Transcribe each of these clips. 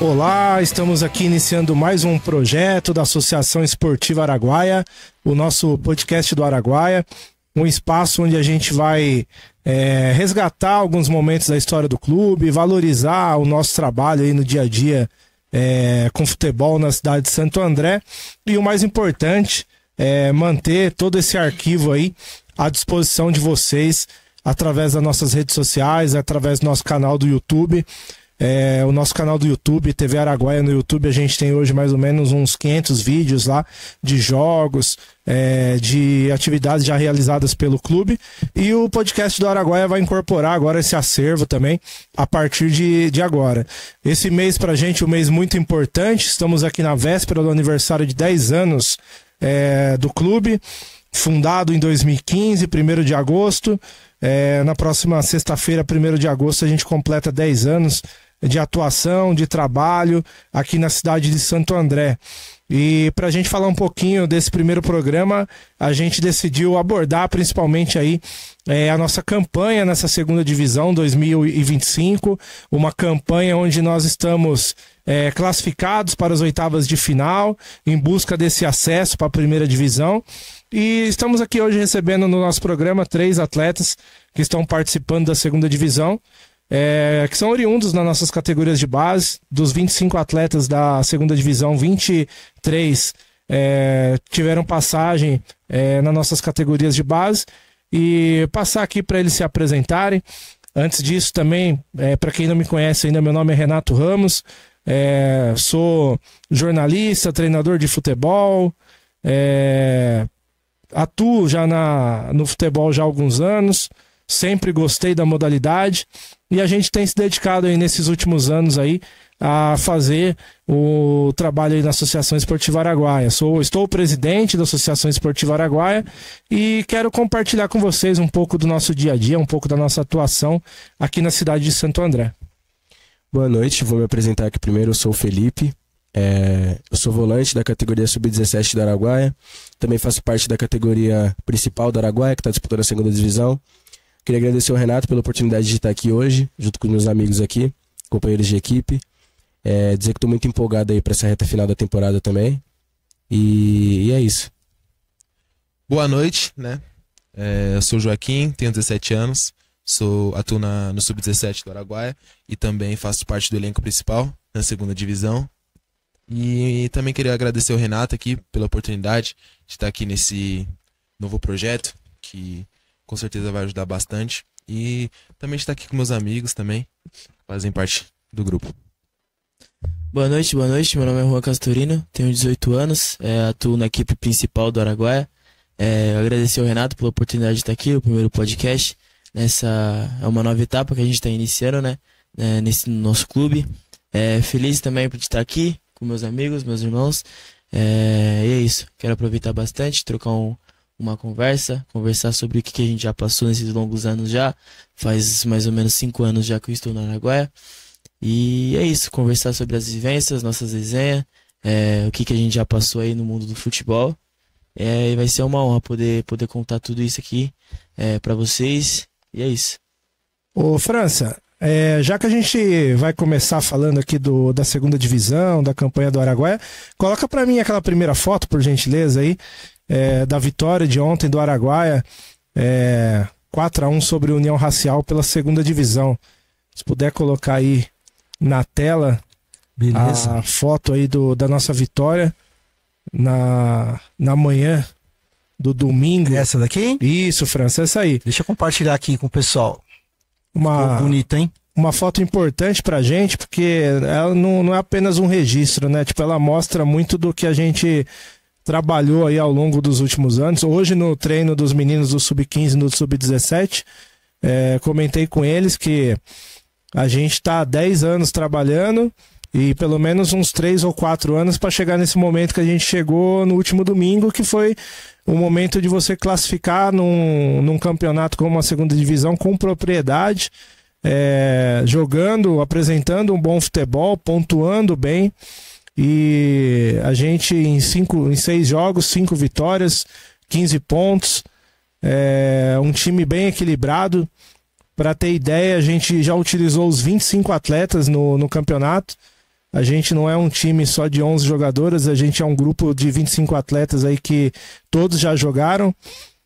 Olá, estamos aqui iniciando mais um projeto da Associação Esportiva Araguaia, o nosso podcast do Araguaia, um espaço onde a gente vai resgatar alguns momentos da história do clube, valorizar o nosso trabalho aí no dia a dia com futebol na cidade de Santo André e o mais importante é manter todo esse arquivo aí à disposição de vocês através das nossas redes sociais, através do nosso canal do YouTube. O nosso canal do YouTube, TV Araguaia no YouTube, a gente tem hoje mais ou menos uns 500 vídeos lá de jogos, de atividades já realizadas pelo clube, e o podcast do Araguaia vai incorporar agora esse acervo também a partir de agora. Esse mês pra gente é um mês muito importante, estamos aqui na véspera do aniversário de 10 anos do clube, fundado em 2015, 1º de agosto. Na próxima sexta-feira, 1º de agosto, a gente completa 10 anos de atuação, de trabalho aqui na cidade de Santo André. E para a gente falar um pouquinho desse primeiro programa, a gente decidiu abordar principalmente aí a nossa campanha nessa segunda divisão 2025, uma campanha onde nós estamos classificados para as oitavas de final, em busca desse acesso para a primeira divisão. E estamos aqui hoje recebendo no nosso programa 3 atletas que estão participando da segunda divisão, que são oriundos das nossas categorias de base. Dos 25 atletas da segunda divisão, 23 tiveram passagem nas nossas categorias de base. E passar aqui para eles se apresentarem. Antes disso também, para quem não me conhece ainda, meu nome é Renato Ramos, sou jornalista, treinador de futebol, atuo já no futebol já há alguns anos, sempre gostei da modalidade e a gente tem se dedicado aí nesses últimos anos aí a fazer o trabalho aí na Associação Esportiva Araguaia. Estou presidente da Associação Esportiva Araguaia e quero compartilhar com vocês um pouco do nosso dia a dia, um pouco da nossa atuação aqui na cidade de Santo André. Boa noite, vou me apresentar aqui primeiro, eu sou o Felipe. Eu sou volante da categoria Sub-17 da Araguaia. Também faço parte da categoria principal da Araguaia, que está disputando a segunda divisão. Queria agradecer ao Renato pela oportunidade de estar aqui hoje, junto com meus amigos aqui, companheiros de equipe. Dizer que estou muito empolgado aí para essa reta final da temporada também. E é isso. Boa noite, né? Eu sou o Joaquim, tenho 17 anos, atuo no Sub-17 do Araguaia e também faço parte do elenco principal na segunda divisão. E também queria agradecer ao Renato aqui pela oportunidade de estar aqui nesse novo projeto, que com certeza vai ajudar bastante. E também de estar aqui com meus amigos também, que fazem parte do grupo. Boa noite, meu nome é Juan Castorino, tenho 18 anos, atuo na equipe principal do Araguaia. Agradecer ao Renato pela oportunidade de estar aqui, o primeiro podcast. É uma nova etapa que a gente está iniciando, né? Nesse nosso clube. Feliz também por estar aqui com meus amigos, meus irmãos. E é isso. Quero aproveitar bastante, trocar uma conversar sobre o que a gente já passou nesses longos anos já. Faz mais ou menos 5 anos já que eu estou na Araguaia. E é isso, conversar sobre as vivências, nossas resenhas, o que a gente já passou aí no mundo do futebol. E vai ser uma honra poder contar tudo isso aqui para vocês. E é isso. Ô França, já que a gente vai começar falando aqui da segunda divisão, da campanha do Araguaia, coloca para mim aquela primeira foto, por gentileza, aí, da vitória de ontem do Araguaia, 4-1 sobre a União Racial pela segunda divisão. Se puder colocar aí na tela, beleza, a foto aí da nossa vitória na manhã do domingo. Essa daqui? Isso, França, essa aí. Deixa eu compartilhar aqui com o pessoal. Ficou bonita, hein? Uma foto importante pra gente, porque ela não é apenas um registro, né? Tipo, ela mostra muito do que a gente trabalhou aí ao longo dos últimos anos. Hoje, no treino dos meninos do Sub-15 e do Sub-17, comentei com eles que a gente tá há 10 anos trabalhando e pelo menos uns 3 ou 4 anos para chegar nesse momento que a gente chegou no último domingo, que foi o momento de você classificar num campeonato como a segunda divisão com propriedade, jogando, apresentando um bom futebol, pontuando bem. E a gente em 6 jogos, 5 vitórias, 15 pontos, um time bem equilibrado. Para ter ideia, a gente já utilizou os 25 atletas no campeonato. A gente não é um time só de 11 jogadores, a gente é um grupo de 25 atletas aí que todos já jogaram.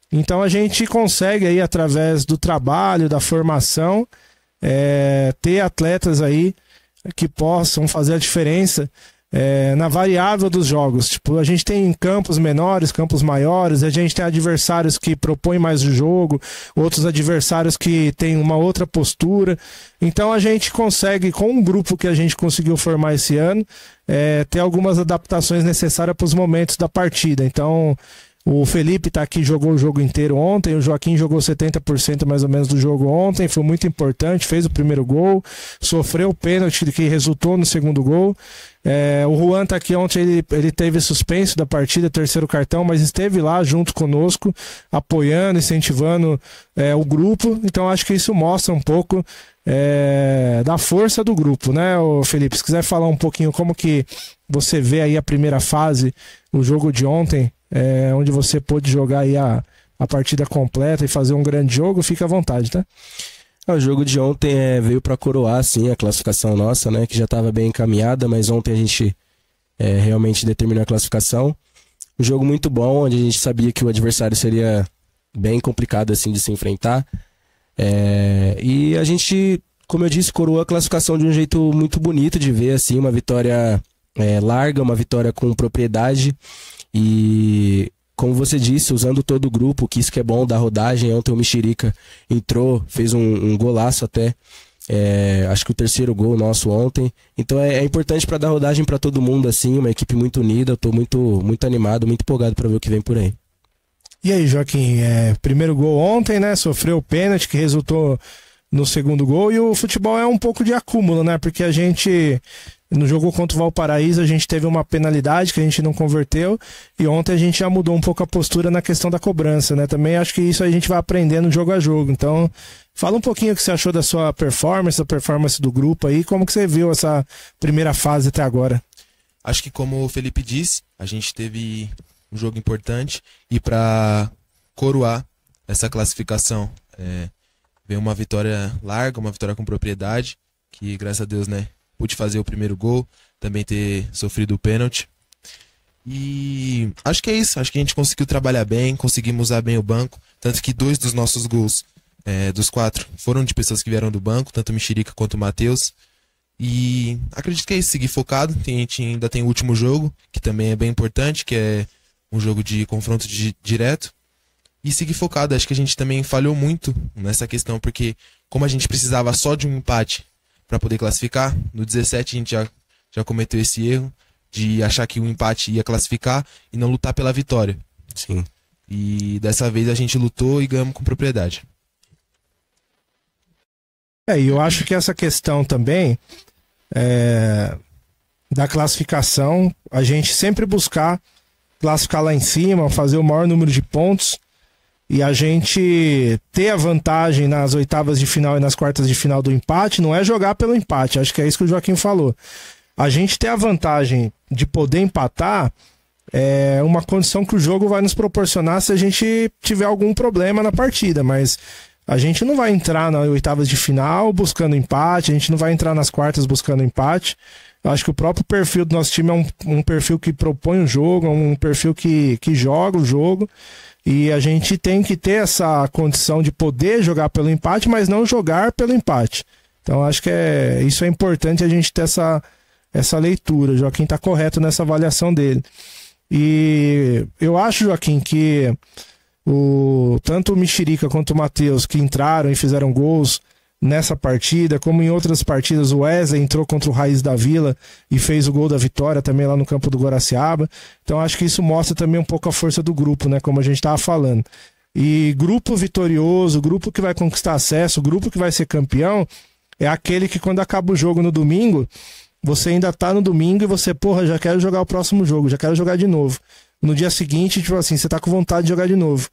Então a gente consegue aí, através do trabalho, da formação, ter atletas aí que possam fazer a diferença na variável dos jogos. Tipo, a gente tem campos menores, campos maiores, a gente tem adversários que propõem mais o jogo, outros adversários que têm uma outra postura. Então a gente consegue, com um grupo que a gente conseguiu formar esse ano, ter algumas adaptações necessárias para os momentos da partida. Então o Felipe tá aqui, jogou o jogo inteiro ontem, o Joaquim jogou 70% mais ou menos do jogo ontem, foi muito importante, fez o primeiro gol, sofreu o pênalti que resultou no segundo gol. O Juan tá aqui ontem, ele teve suspenso da partida, terceiro cartão, mas esteve lá junto conosco, apoiando, incentivando o grupo. Então acho que isso mostra um pouco da força do grupo, né, Felipe? Se quiser falar um pouquinho como que você vê aí a primeira fase, o jogo de ontem, onde você pôde jogar aí a partida completa e fazer um grande jogo, fica à vontade, tá? O jogo de ontem veio para coroar, sim, a classificação nossa, né? Que já estava bem encaminhada, mas ontem a gente realmente determinou a classificação. Um jogo muito bom, onde a gente sabia que o adversário seria bem complicado assim de se enfrentar. E a gente, como eu disse, coroou a classificação de um jeito muito bonito de ver, assim, uma vitória larga, uma vitória com propriedade. E como você disse, usando todo o grupo, que isso que é bom da rodagem. Ontem o Mexerica entrou, fez um golaço até, acho que o terceiro gol nosso ontem. Então é importante para dar rodagem para todo mundo, assim, uma equipe muito unida. Eu tô muito animado, muito empolgado para ver o que vem por aí. E aí, Joaquim, primeiro gol ontem, né? Sofreu o pênalti que resultou no segundo gol, e o futebol é um pouco de acúmulo, né? Porque a gente, no jogo contra o Valparaíso, a gente teve uma penalidade que a gente não converteu, e ontem a gente já mudou um pouco a postura na questão da cobrança, né? Também acho que isso a gente vai aprendendo jogo a jogo. Então, fala um pouquinho o que você achou da sua performance, da performance do grupo aí, como que você viu essa primeira fase até agora? Acho que, como o Felipe disse, a gente teve um jogo importante, e para coroar essa classificação, veio uma vitória larga, uma vitória com propriedade, que graças a Deus, né, pude fazer o primeiro gol, também ter sofrido o pênalti. E acho que é isso, acho que a gente conseguiu trabalhar bem, conseguimos usar bem o banco, tanto que 2 dos nossos gols, dos 4, foram de pessoas que vieram do banco, tanto o Mexerica quanto o Matheus. E acredito que é isso, seguir focado. A gente ainda tem o último jogo, que também é bem importante, que é um jogo de confronto direto. E seguir focado. Acho que a gente também falhou muito nessa questão, porque como a gente precisava só de um empate para poder classificar, no 17 a gente já cometeu esse erro de achar que o empate ia classificar e não lutar pela vitória. Sim. E dessa vez a gente lutou e ganhamos com propriedade. E eu acho que essa questão também da classificação, a gente sempre buscar classificar lá em cima, fazer o maior número de pontos, e a gente ter a vantagem nas oitavas de final e nas quartas de final do empate, não é jogar pelo empate, acho que é isso que o Joaquim falou. A gente ter a vantagem de poder empatar é uma condição que o jogo vai nos proporcionar se a gente tiver algum problema na partida, mas a gente não vai entrar nas oitavas de final buscando empate, a gente não vai entrar nas quartas buscando empate. Eu acho que o próprio perfil do nosso time é um perfil que propõe o jogo, é um perfil que joga o jogo, e a gente tem que ter essa condição de poder jogar pelo empate, mas não jogar pelo empate. Então acho que isso é importante, a gente ter essa leitura. O Joaquim está correto nessa avaliação dele. E eu acho, Joaquim, que tanto o Mexerica quanto o Matheus, que entraram e fizeram gols nessa partida, como em outras partidas, o Wesley entrou contra o Raiz da Vila e fez o gol da vitória também lá no campo do Guaraciaba. Então acho que isso mostra também um pouco a força do grupo, né, como a gente estava falando. E grupo vitorioso, grupo que vai conquistar acesso, grupo que vai ser campeão, é aquele que quando acaba o jogo no domingo, você ainda tá no domingo e você, já quero jogar o próximo jogo, já quero jogar de novo. No dia seguinte, tipo assim, você tá com vontade de jogar de novo.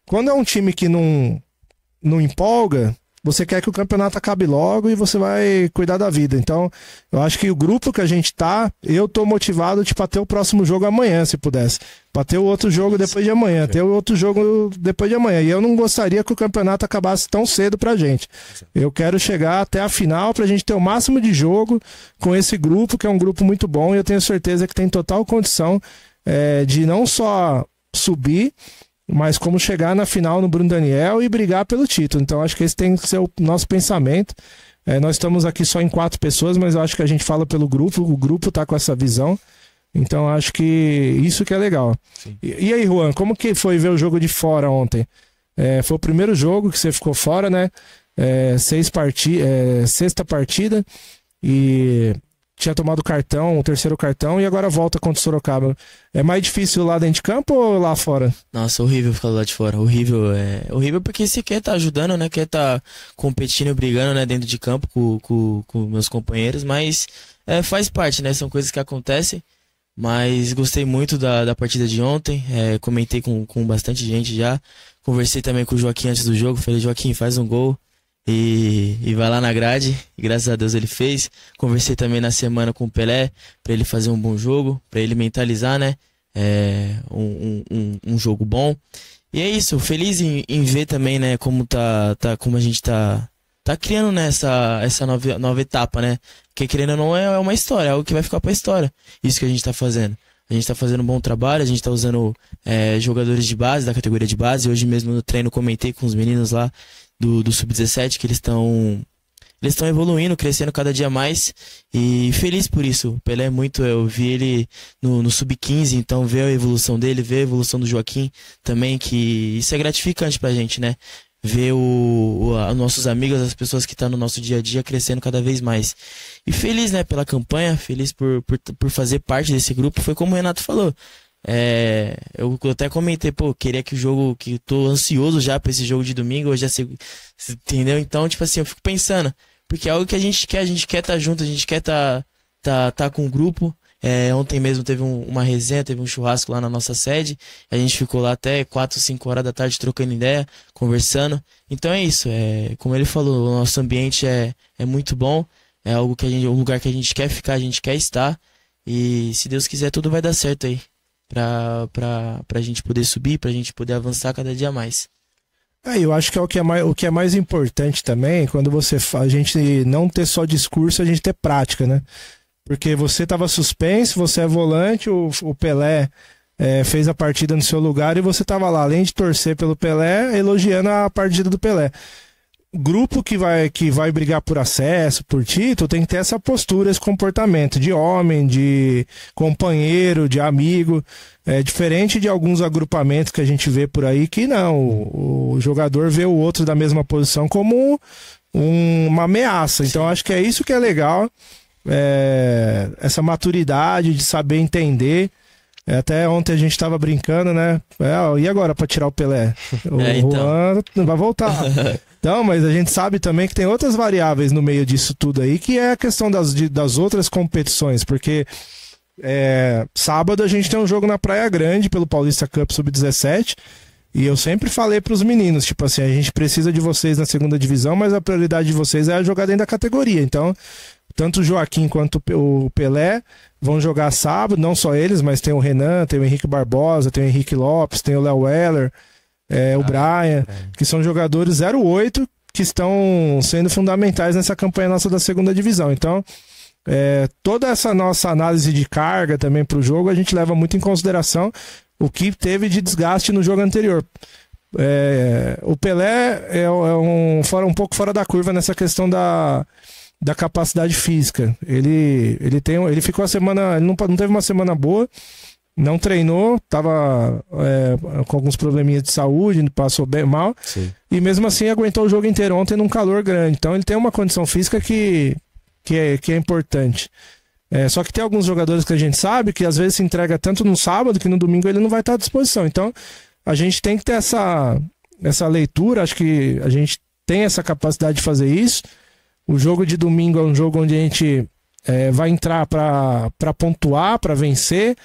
Quando é um time que não empolga, você quer que o campeonato acabe logo e você vai cuidar da vida. Então, eu acho que o grupo que a gente tá, eu tô motivado pra ter o próximo jogo amanhã, se pudesse. Pra ter o outro jogo depois de amanhã, ter o outro jogo depois de amanhã. E eu não gostaria que o campeonato acabasse tão cedo pra gente. Eu quero chegar até a final pra gente ter o máximo de jogo com esse grupo, que é um grupo muito bom, e eu tenho certeza que tem total condição de não só subir, mas como chegar na final no Bruno Daniel e brigar pelo título. Então acho que esse tem que ser o nosso pensamento. Nós estamos aqui só em 4 pessoas, mas eu acho que a gente fala pelo grupo, o grupo tá com essa visão. Então acho que isso que é legal. E aí, Juan, como que foi ver o jogo de fora ontem? Foi o primeiro jogo que você ficou fora, né? 6ª partida e tinha tomado o terceiro cartão, e agora volta contra o Sorocaba. É mais difícil lá dentro de campo ou lá fora? Nossa, horrível ficar lá de fora. Horrível, horrível porque você quer estar ajudando, né? Quer estar competindo e brigando, né? Dentro de campo com meus companheiros, mas faz parte, né? São coisas que acontecem. Mas gostei muito da partida de ontem, comentei com bastante gente já, conversei também com o Joaquim antes do jogo, falei, Joaquim, faz um gol e vai lá na grade, e graças a Deus ele fez. Conversei também na semana com o Pelé, para ele fazer um bom jogo, para ele mentalizar, né, um jogo bom. E é isso, feliz em ver também, né, como como a gente tá criando, né, essa nova etapa, né? Porque querendo ou não é uma história, é algo que vai ficar pra história. Isso que a gente tá fazendo. A gente tá fazendo um bom trabalho, a gente tá usando jogadores de base, da categoria de base. Hoje mesmo no treino comentei com os meninos lá do Sub-17 que eles estão evoluindo, crescendo cada dia mais. E feliz por isso. O Pelé eu vi ele no Sub-15, então ver a evolução dele, ver a evolução do Joaquim também, que isso é gratificante pra gente, né? Ver os nossos amigos, as pessoas que estão no nosso dia a dia crescendo cada vez mais. E feliz, né, pela campanha, feliz por fazer parte desse grupo. Foi como o Renato falou. Eu até comentei, queria que o jogo, que tô ansioso já pra esse jogo de domingo, hoje entendeu? Então, tipo assim, eu fico pensando, porque é algo que a gente quer estar junto, a gente quer tá com o grupo. Ontem mesmo teve uma resenha, teve um churrasco lá na nossa sede. A gente ficou lá até 4, 5 horas da tarde trocando ideia, conversando. Então é isso, como ele falou, o nosso ambiente é muito bom. É algo um lugar que a gente quer ficar, a gente quer estar. E se Deus quiser, tudo vai dar certo aí. Pra gente poder subir, pra gente poder avançar cada dia mais. Eu acho que o que é mais importante também, quando a gente não ter só discurso, a gente ter prática, né? Porque você estava suspenso, você é volante, o Pelé fez a partida no seu lugar e você estava lá, além de torcer pelo Pelé, elogiando a partida do Pelé. O grupo que vai brigar por acesso, por título, tem que ter essa postura, esse comportamento de homem, de companheiro, de amigo. Diferente de alguns agrupamentos que a gente vê por aí, que não, o jogador vê o outro da mesma posição como uma ameaça. Então acho que é isso que é legal. Essa maturidade de saber entender. Até ontem a gente estava brincando, né? E agora para tirar o Pelé? O Juan não vai voltar. Então, mas a gente sabe também que tem outras variáveis no meio disso tudo aí, que é a questão das outras competições, porque sábado a gente tem um jogo na Praia Grande pelo Paulista Cup Sub-17. E eu sempre falei pros meninos, tipo assim, a gente precisa de vocês na segunda divisão, mas a prioridade de vocês é jogar dentro da categoria. Então, tanto o Joaquim quanto o Pelé vão jogar sábado, não só eles, mas tem o Renan, tem o Henrique Barbosa, tem o Henrique Lopes, tem o Léo Weller, o Brian, que são jogadores 08 que estão sendo fundamentais nessa campanha nossa da segunda divisão. Então, toda essa nossa análise de carga também pro jogo, a gente leva muito em consideração o que teve de desgaste no jogo anterior. O Pelé é um pouco fora da curva nessa questão da capacidade física. Ele ficou a semana, ele não teve uma semana boa, não treinou, estava com alguns probleminhas de saúde, passou bem mal. Sim. E mesmo assim aguentou o jogo inteiro ontem num calor grande. Então ele tem uma condição física que é importante. Só que tem alguns jogadores que a gente sabe que às vezes se entrega tanto no sábado que no domingo ele não vai estar à disposição. Então a gente tem que ter essa leitura, acho que a gente tem essa capacidade de fazer isso. O jogo de domingo é um jogo onde a gente vai entrar para pontuar, para vencer,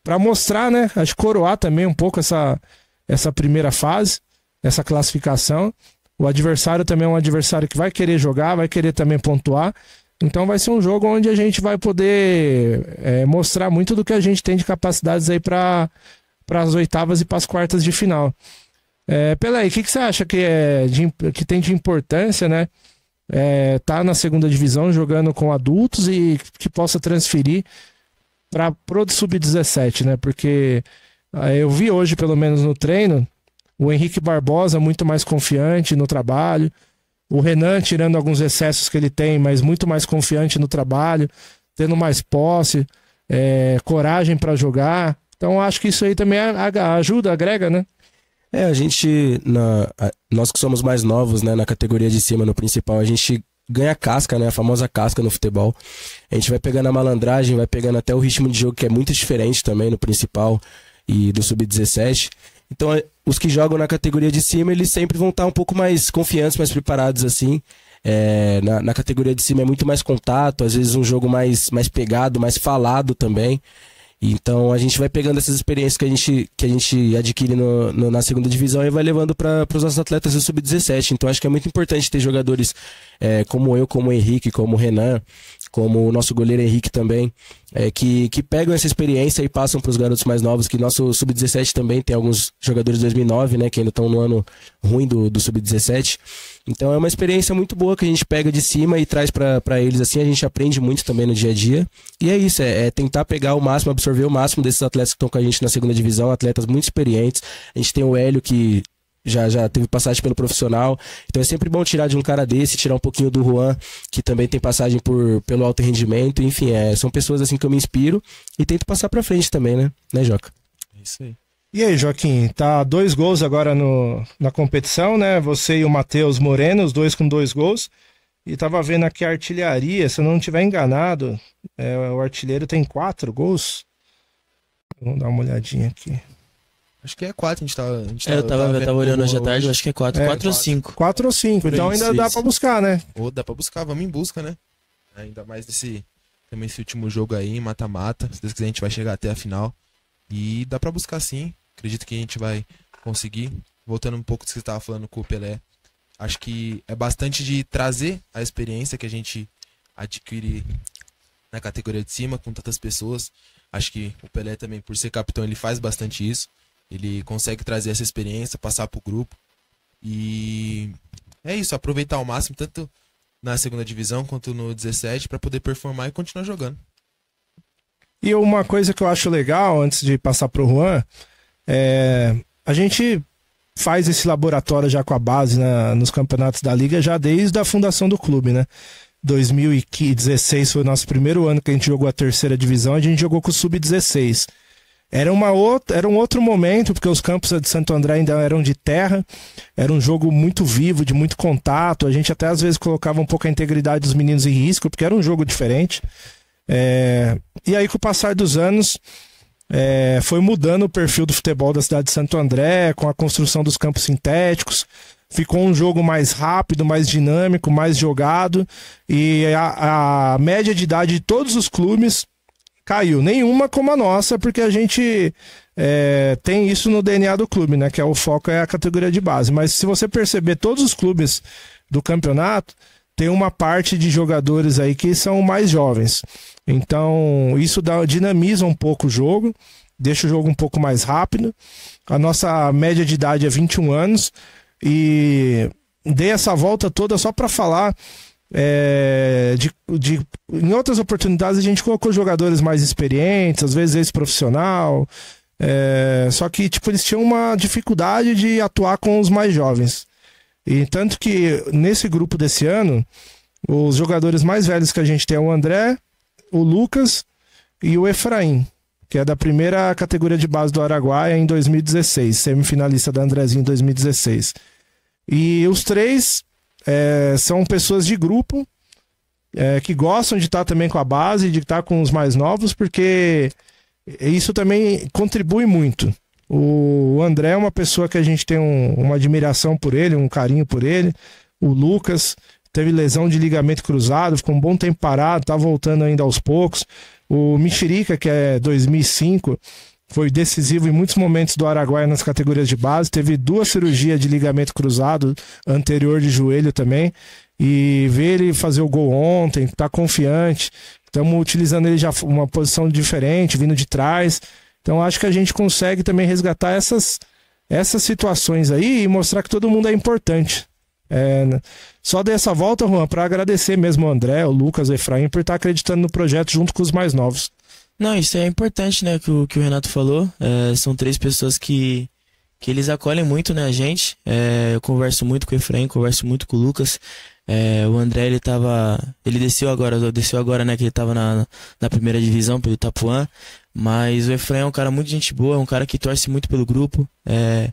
para mostrar, né? Acho que coroar também um pouco essa primeira fase, essa classificação. O adversário também é um adversário que vai querer jogar, vai querer também pontuar. Então vai ser um jogo onde a gente vai poder mostrar muito do que a gente tem de capacidades aí para as oitavas e para as quartas de final. Pelé, o que você acha que tem de importância, né? Tá na segunda divisão jogando com adultos e que possa transferir para pro sub-17, né? Porque eu vi hoje, pelo menos no treino, o Henrique Barbosa muito mais confiante no trabalho, o Renan tirando alguns excessos que ele tem, mas muito mais confiante no trabalho, tendo mais posse, coragem para jogar. Então acho que isso aí também ajuda, agrega, né? Nós que somos mais novos, né, na categoria de cima, no principal, a gente ganha casca, né, a famosa casca no futebol. A gente vai pegando a malandragem, vai pegando até o ritmo de jogo que é muito diferente também no principal e do sub-17. Então, os que jogam na categoria de cima, eles sempre vão estar um pouco mais confiantes, mais preparados, assim. Na categoria de cima é muito mais contato, às vezes um jogo mais pegado, mais falado também. Então, a gente vai pegando essas experiências que a gente adquire na segunda divisão e vai levando para os nossos atletas do sub-17. Então, acho que é muito importante ter jogadores como eu, como o Henrique, como o Renan, como o nosso goleiro Henrique também, que pegam essa experiência e passam para os garotos mais novos, que nosso sub-17 também tem alguns jogadores de 2009, né, que ainda estão no ano ruim do sub-17. Então é uma experiência muito boa que a gente pega de cima e traz para eles, assim, a gente aprende muito também no dia a dia. E é isso, tentar pegar o máximo, absorver o máximo desses atletas que estão com a gente na segunda divisão, atletas muito experientes. A gente tem o Hélio, que já teve passagem pelo profissional, então é sempre bom tirar de um cara desse, tirar um pouquinho do Juan, que também tem passagem pelo alto rendimento. Enfim, são pessoas assim que eu me inspiro e tento passar pra frente também, né, Joca? É isso aí. E aí, Joaquim, tá 2 gols agora na competição, né? Você e o Matheus Moreno, os dois com 2 gols. E tava vendo aqui a artilharia, se eu não estiver enganado, o artilheiro tem 4 gols. Vamos dar uma olhadinha aqui. Acho que é 4, eu tava olhando hoje à tarde, eu acho que é 4. 4 ou 5. 4 ou 5, então ainda dá pra buscar, né? Ou dá pra buscar, vamos em busca, né? Ainda mais também esse último jogo aí, mata-mata. Se Deus quiser, a gente vai chegar até a final. E dá pra buscar sim. Acredito que a gente vai conseguir. Voltando um pouco do que você estava falando com o Pelé, acho que é bastante de trazer a experiência que a gente adquire na categoria de cima com tantas pessoas. Acho que o Pelé também, por ser capitão, ele faz bastante isso. Ele consegue trazer essa experiência, passar pro grupo. E é isso, aproveitar ao máximo, tanto na segunda divisão quanto no 17, para poder performar e continuar jogando. E uma coisa que eu acho legal, antes de passar pro Juan, a gente faz esse laboratório já com a base nos campeonatos da Liga já desde a fundação do clube, né? 2016 foi o nosso primeiro ano que a gente jogou a terceira divisão, a gente jogou com o Sub-16. Era um outro momento, porque os campos de Santo André ainda eram de terra, era um jogo muito vivo, de muito contato, a gente até às vezes colocava um pouco a integridade dos meninos em risco, porque era um jogo diferente. E aí com o passar dos anos foi mudando o perfil do futebol da cidade de Santo André, com a construção dos campos sintéticos, ficou um jogo mais rápido, mais dinâmico, mais jogado, e a média de idade de todos os clubes caiu, nenhuma como a nossa, porque a gente tem isso no DNA do clube, né? Que o foco é a categoria de base. Mas se você perceber, todos os clubes do campeonato tem uma parte de jogadores aí que são mais jovens. Então isso dinamiza um pouco o jogo, deixa o jogo um pouco mais rápido. A nossa média de idade é 21 anos e dei essa volta toda só para falar. Em outras oportunidades a gente colocou jogadores mais experientes, às vezes ex-profissional, só que eles tinham uma dificuldade de atuar com os mais jovens. E tanto que nesse grupo desse ano, os jogadores mais velhos que a gente tem é o André, o Lucas e o Efraim, que é da primeira categoria de base do Araguaia em 2016, semifinalista da Andrezinho em 2016. E os três são pessoas de grupo que gostam de estar também com a base, de estar com os mais novos, porque isso também contribui muito. O André é uma pessoa que a gente tem uma admiração por ele, um carinho por ele. O Lucas teve lesão de ligamento cruzado, ficou um bom tempo parado, tá voltando ainda aos poucos. O Mexerica, que é 2005, foi decisivo em muitos momentos do Araguaia nas categorias de base. Teve 2 cirurgias de ligamento cruzado anterior de joelho também. E ver ele fazer o gol ontem, tá confiante. Estamos utilizando ele já uma posição diferente, vindo de trás. Então acho que a gente consegue também resgatar essas situações aí e mostrar que todo mundo é importante. Só dei essa volta, Juan, para agradecer mesmo o André, o Lucas, o Efraim, por estar acreditando no projeto junto com os mais novos. Não, isso é importante, né, que o Renato falou. São 3 pessoas que eles acolhem muito, né, a gente. Eu converso muito com o Efraim, converso muito com o Lucas. O André, ele desceu agora, né, que ele tava na primeira divisão pelo Itapuã. Mas o Efraim é um cara muito gente boa, é um cara que torce muito pelo grupo. É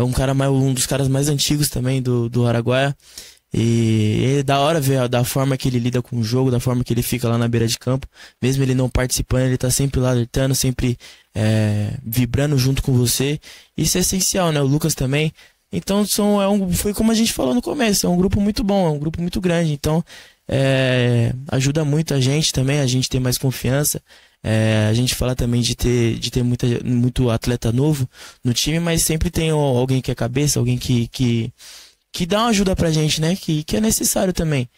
um dos caras mais antigos também do Araguaia. E é da hora ver da forma que ele lida com o jogo, da forma que ele fica lá na beira de campo. Mesmo ele não participando, ele tá sempre lá alertando, sempre vibrando junto com você. Isso é essencial, né? O Lucas também. Então foi como a gente falou no começo, é um grupo muito bom, é um grupo muito grande. Então ajuda muito a gente também, a gente ter mais confiança. A gente fala também de ter muito atleta novo no time, mas sempre tem alguém que é cabeça, alguém que dá uma ajuda pra gente, né? Que é necessário também.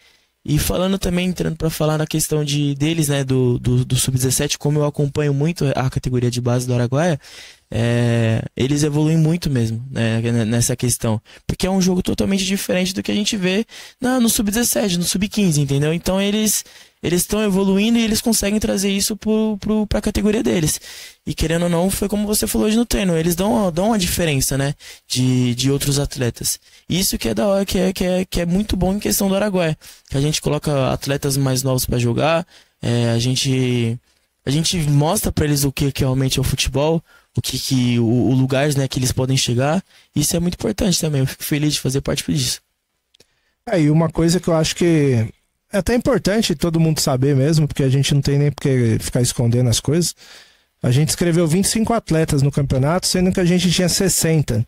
E falando também, entrando pra falar na questão deles, né? Do Sub-17, como eu acompanho muito a categoria de base do Araguaia, eles evoluem muito mesmo, né, nessa questão. Porque é um jogo totalmente diferente do que a gente vê no Sub-17, no Sub-15, entendeu? Então eles estão evoluindo e eles conseguem trazer isso pra categoria deles. E querendo ou não, foi como você falou hoje no treino, eles dão uma diferença, né, de outros atletas. Isso que é da hora, que é muito bom em questão do Araguaia, que a gente coloca atletas mais novos pra jogar, a gente mostra pra eles o que realmente é o futebol, o lugar, né, que eles podem chegar. Isso é muito importante também, eu fico feliz de fazer parte disso. E uma coisa que eu acho que é até importante todo mundo saber mesmo, porque a gente não tem nem por que ficar escondendo as coisas. A gente escreveu 25 atletas no campeonato, sendo que a gente tinha 60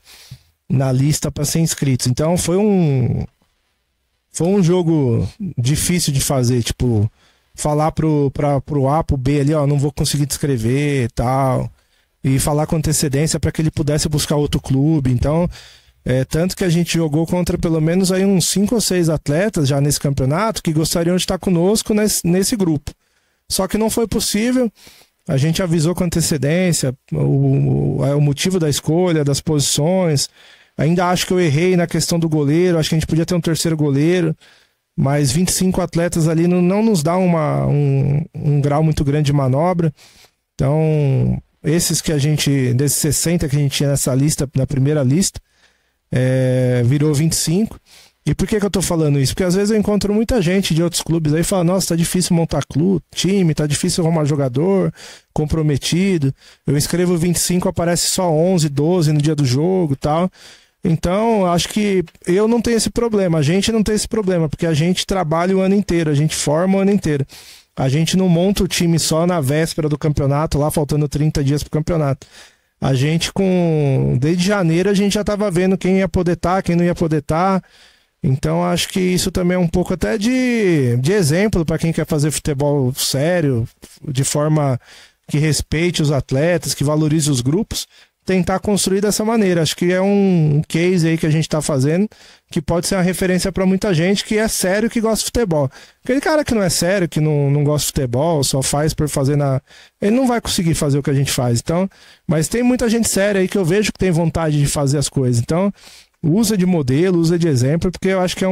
na lista para ser inscritos. Então foi um jogo difícil de fazer, tipo, falar pro A, pro B ali, ó, não vou conseguir te escrever e tal, e falar com antecedência para que ele pudesse buscar outro clube. Então, tanto que a gente jogou contra pelo menos aí uns 5 ou 6 atletas já nesse campeonato que gostariam de estar conosco nesse grupo. Só que não foi possível. A gente avisou com antecedência o motivo da escolha, das posições. Ainda acho que eu errei na questão do goleiro. Acho que a gente podia ter um terceiro goleiro. Mas 25 atletas ali não nos dá um grau muito grande de manobra. Então, desses 60 que a gente tinha nessa lista, na primeira lista, virou 25. E por que eu tô falando isso? Porque às vezes eu encontro muita gente de outros clubes aí e fala, nossa, tá difícil montar time, tá difícil arrumar jogador comprometido. Eu escrevo 25, aparece só 11, 12 no dia do jogo e tal. Então, acho que eu não tenho esse problema, a gente não tem esse problema, porque a gente trabalha o ano inteiro, a gente forma o ano inteiro. A gente não monta o time só na véspera do campeonato, lá faltando 30 dias pro campeonato. A gente desde janeiro a gente já tava vendo quem ia poder estar, quem não ia poder estar. Então acho que isso também é um pouco até de exemplo para quem quer fazer futebol sério, de forma que respeite os atletas, que valorize os grupos, tentar construir dessa maneira. Acho que é um case aí que a gente está fazendo, que pode ser uma referência para muita gente que é sério, que gosta de futebol. Aquele cara que não é sério, que não gosta de futebol, só faz por fazer ele não vai conseguir fazer o que a gente faz. Então, mas tem muita gente séria aí que eu vejo que tem vontade de fazer as coisas. Então, usa de modelo, usa de exemplo, porque eu acho que é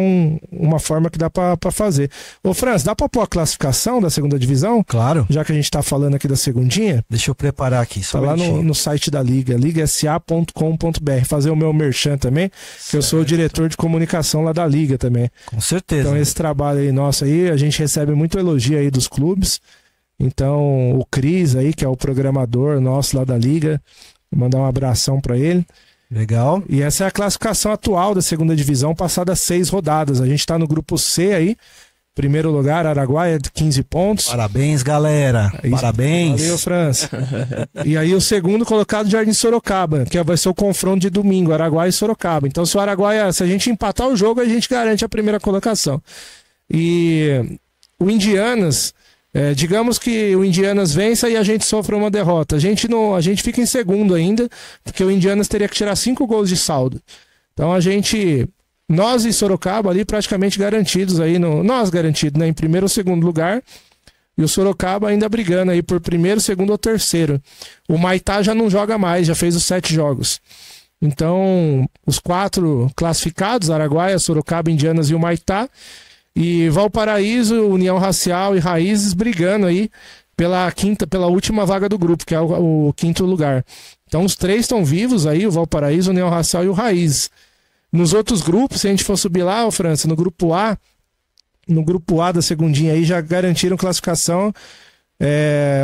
uma forma que dá pra fazer. Ô, Franz, dá pra pôr a classificação da segunda divisão? Claro. Já que a gente tá falando aqui da segundinha. Deixa eu preparar aqui, só tá lá no site da Liga, ligasa.com.br. Fazer o meu merchan também, que eu sou o diretor de comunicação lá da Liga também. Com certeza. Então esse trabalho aí nosso aí, a gente recebe muito elogio aí dos clubes. Então o Cris aí, que é o programador nosso lá da Liga, vou mandar um abração pra ele. Legal. E essa é a classificação atual da segunda divisão, passadas 6 rodadas. A gente tá no grupo C aí, primeiro lugar, Araguaia, 15 pontos. Parabéns, galera. Parabéns. Valeu, França. E aí o segundo colocado, Jardim Sorocaba, que vai ser o confronto de domingo, Araguaia e Sorocaba. Então se a gente empatar o jogo, a gente garante a primeira colocação. E o Indianas digamos que o Indianas vença e a gente sofre uma derrota. A gente fica em segundo ainda, porque o Indianas teria que tirar 5 gols de saldo. Então nós e Sorocaba ali praticamente garantidos aí, nós garantidos, né, em primeiro ou segundo lugar, e o Sorocaba ainda brigando aí por primeiro, segundo ou terceiro. O Maitá já não joga mais, já fez os 7 jogos. Então, os 4 classificados, Araguaia, Sorocaba, Indianas e o Maitá, e Valparaíso, União Racial e Raízes brigando aí pela última vaga do grupo, que é o 5º lugar. Então os 3 estão vivos aí, o Valparaíso, União Racial e o Raízes. Nos outros grupos, se a gente for subir lá, França, no grupo A da segundinha aí já garantiram classificação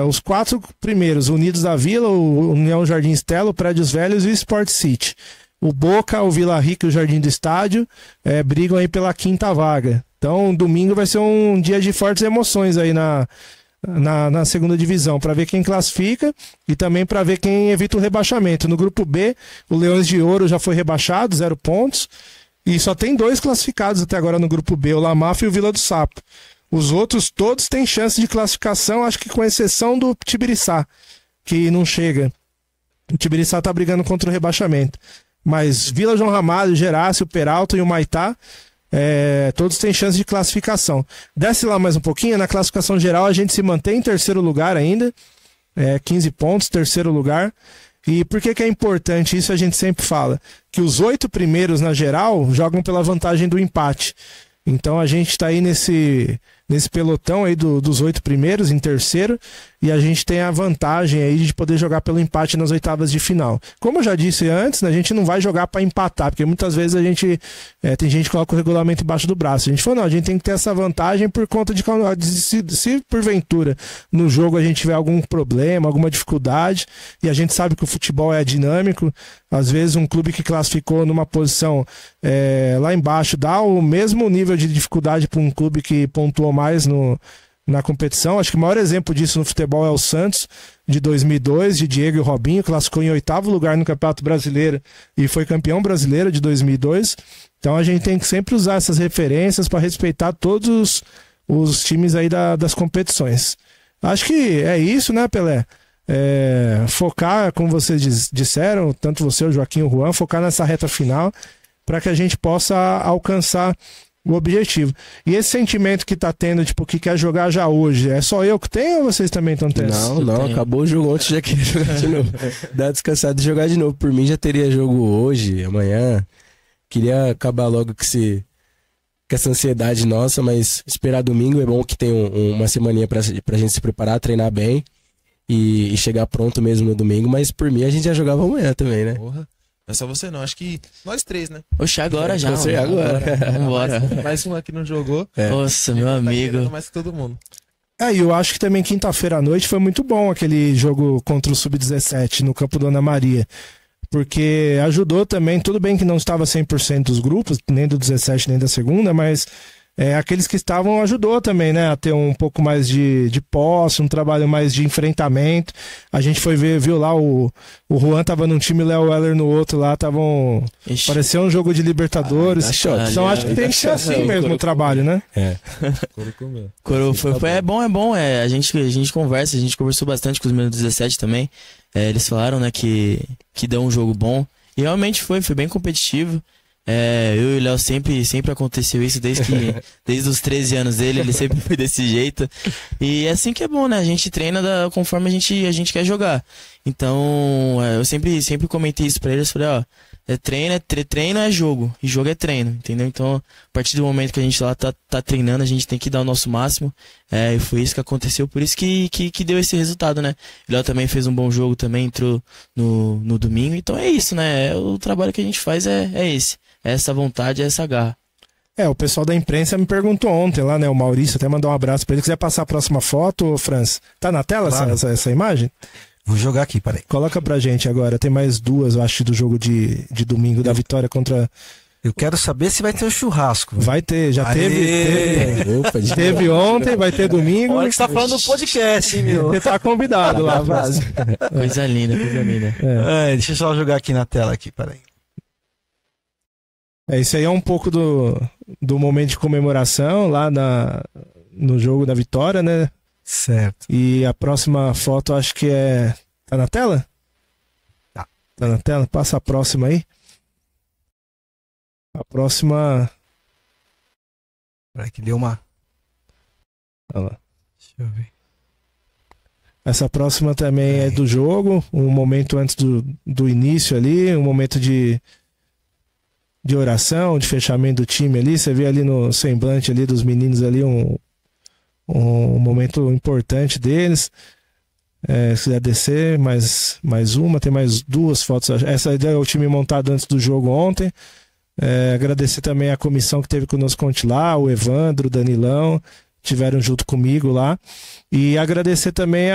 os 4 primeiros, Unidos da Vila, o União Jardim Estela, o Prédios Velhos e o Sport City. O Boca, o Vila Rica e o Jardim do Estádio brigam aí pela 5ª vaga. Então, domingo vai ser um dia de fortes emoções aí na segunda divisão, para ver quem classifica e também para ver quem evita o rebaixamento. No grupo B, o Leões de Ouro já foi rebaixado, 0 pontos, e só tem 2 classificados até agora no grupo B, o La Mafia e o Vila do Sapo. Os outros todos têm chance de classificação, acho que com exceção do Tibiriçá, que não chega. O Tibiriçá tá brigando contra o rebaixamento. Mas Vila João Ramalho, Gerácio, Peralta e o Maitá, todos têm chance de classificação. Desce lá mais um pouquinho, na classificação geral a gente se mantém em terceiro lugar ainda, 15 pontos, terceiro lugar. E por que é importante isso? A gente sempre fala que os 8 primeiros na geral jogam pela vantagem do empate. Então a gente está aí nesse pelotão aí dos 8 primeiros, em terceiro, e a gente tem a vantagem aí de poder jogar pelo empate nas oitavas de final. Como eu já disse antes, a gente não vai jogar para empatar, porque muitas vezes tem gente que coloca o regulamento embaixo do braço. A gente falou, não, a gente tem que ter essa vantagem por conta de se porventura no jogo a gente tiver algum problema, alguma dificuldade, e a gente sabe que o futebol é dinâmico, às vezes um clube que classificou numa posição lá embaixo dá o mesmo nível de dificuldade para um clube que pontuou mais na competição. Acho que o maior exemplo disso no futebol é o Santos, de 2002, de Diego e Robinho, classificou em 8º lugar no Campeonato Brasileiro e foi campeão brasileiro de 2002. Então a gente tem que sempre usar essas referências para respeitar todos os times aí das competições. Acho que é isso, né, Pelé? Focar, como vocês disseram, tanto você, o Joaquim e o Juan, focar nessa reta final para que a gente possa alcançar o objetivo. E esse sentimento que tá tendo, tipo, que quer jogar já hoje, é só eu que tenho ou vocês também estão tendo? Não, acabou o jogo ontem, já queria jogar de novo. Dá descansado de jogar de novo. Por mim já teria jogo hoje, amanhã. Queria acabar logo com essa ansiedade nossa, mas esperar domingo é bom que tem uma semaninha pra gente se preparar, treinar bem e chegar pronto mesmo no domingo, mas por mim a gente já jogava amanhã também, né? Porra. Não é só você não, acho que nós 3, né? Oxe, agora já. Você agora. Vambora. Mais um aqui não jogou. Nossa, meu amigo. Mais que todo mundo. E eu acho que também quinta-feira à noite foi muito bom aquele jogo contra o Sub-17 no campo Dona Maria. Porque ajudou também, tudo bem que não estava 100% dos grupos, nem do 17 nem da segunda, mas aqueles que estavam ajudou também, né? A ter um pouco mais de posse, um trabalho mais de enfrentamento. A gente foi viu lá, o Juan tava num time e o Léo Weller no outro lá, parecia um jogo de Libertadores. Então acho que tem que ser assim mesmo o trabalho, né? É bom. A gente conversou bastante com os meninos do 17 também. Eles falaram, né, que deu um jogo bom. E realmente foi bem competitivo. Eu e o Léo sempre aconteceu isso desde os 13 anos dele, ele sempre foi desse jeito. E é assim que é bom, né? A gente treina conforme a gente quer jogar. Então, eu sempre comentei isso pra eles, falei, ó, treino é jogo, e jogo é treino, entendeu? Então, a partir do momento que a gente lá tá treinando, a gente tem que dar o nosso máximo. E foi isso que aconteceu, por isso que deu esse resultado, né? O Léo também fez um bom jogo, também entrou no domingo. Então é isso, né? O trabalho que a gente faz é esse. Essa vontade, essa garra. O pessoal da imprensa me perguntou ontem lá, né? O Maurício, até mandou um abraço pra ele. Quiser passar a próxima foto, Franz? Tá na tela, claro, essa imagem? Vou jogar aqui, peraí. Coloca pra gente agora. Tem mais 2, eu acho, do jogo de domingo, da vitória contra... Eu quero saber se vai ter um churrasco. Vai ter, já teve ontem, vai ter domingo. Olha que você tá falando no podcast, hein, meu? Você tá convidado lá, Franz. Coisa linda. Deixa eu só jogar aqui na tela, aqui, peraí. Isso aí é um pouco do momento de comemoração lá no jogo da vitória, né? Certo. E a próxima foto acho que é... Tá na tela? Tá. Tá na tela? Passa a próxima aí. A próxima... Peraí que deu uma... Olha lá. Deixa eu ver. Essa próxima também é do jogo, um momento antes do início ali, um momento de oração, de fechamento do time ali. Você vê ali no semblante ali dos meninos ali um momento importante deles. Se quiser descer, mais uma, tem mais duas fotos. Essa aí é o time montado antes do jogo ontem. Agradecer também a comissão que teve conosco ontem lá, o Evandro, o Danilão, tiveram junto comigo lá. E agradecer também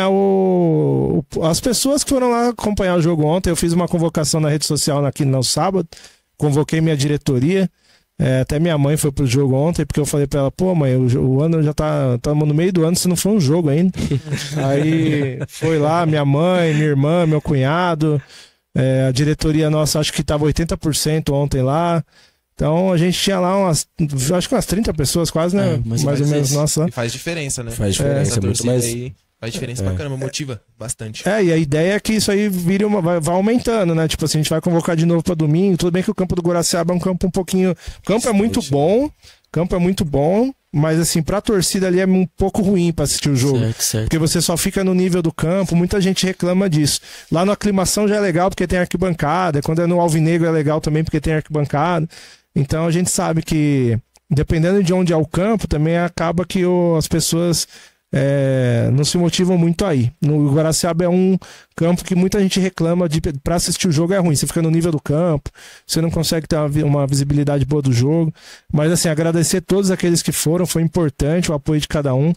as pessoas que foram lá acompanhar o jogo ontem. Eu fiz uma convocação na rede social aqui no sábado, convoquei minha diretoria. Até minha mãe foi pro jogo ontem, porque eu falei pra ela, pô mãe, o ano já estamos no meio do ano, se não for um jogo ainda. Aí foi lá minha mãe, minha irmã, meu cunhado, a diretoria nossa acho que estava 80% ontem lá. Então a gente tinha lá acho que umas 30 pessoas quase, né? Mais ou menos, nossa. E faz diferença, né? Faz diferença, muito mais. Aí faz diferença pra caramba, motiva bastante. E a ideia é que isso aí vire vai aumentando, né? Tipo assim, a gente vai convocar de novo pra domingo. Tudo bem que o campo do Guaraciaba é um campo um pouquinho... O campo é muito bom, mas assim, pra torcida ali é um pouco ruim pra assistir o jogo. Certo. Porque você só fica no nível do campo, muita gente reclama disso. Lá no Aclimação já é legal porque tem arquibancada, quando é no Alvinegro é legal também porque tem arquibancada. Então a gente sabe que, dependendo de onde é o campo, também acaba que as pessoas não se motivam muito aí. No Guaraciaba é um campo que muita gente reclama para assistir o jogo é ruim. Você fica no nível do campo, você não consegue ter uma visibilidade boa do jogo. Mas assim, agradecer a todos aqueles que foram, foi importante o apoio de cada um.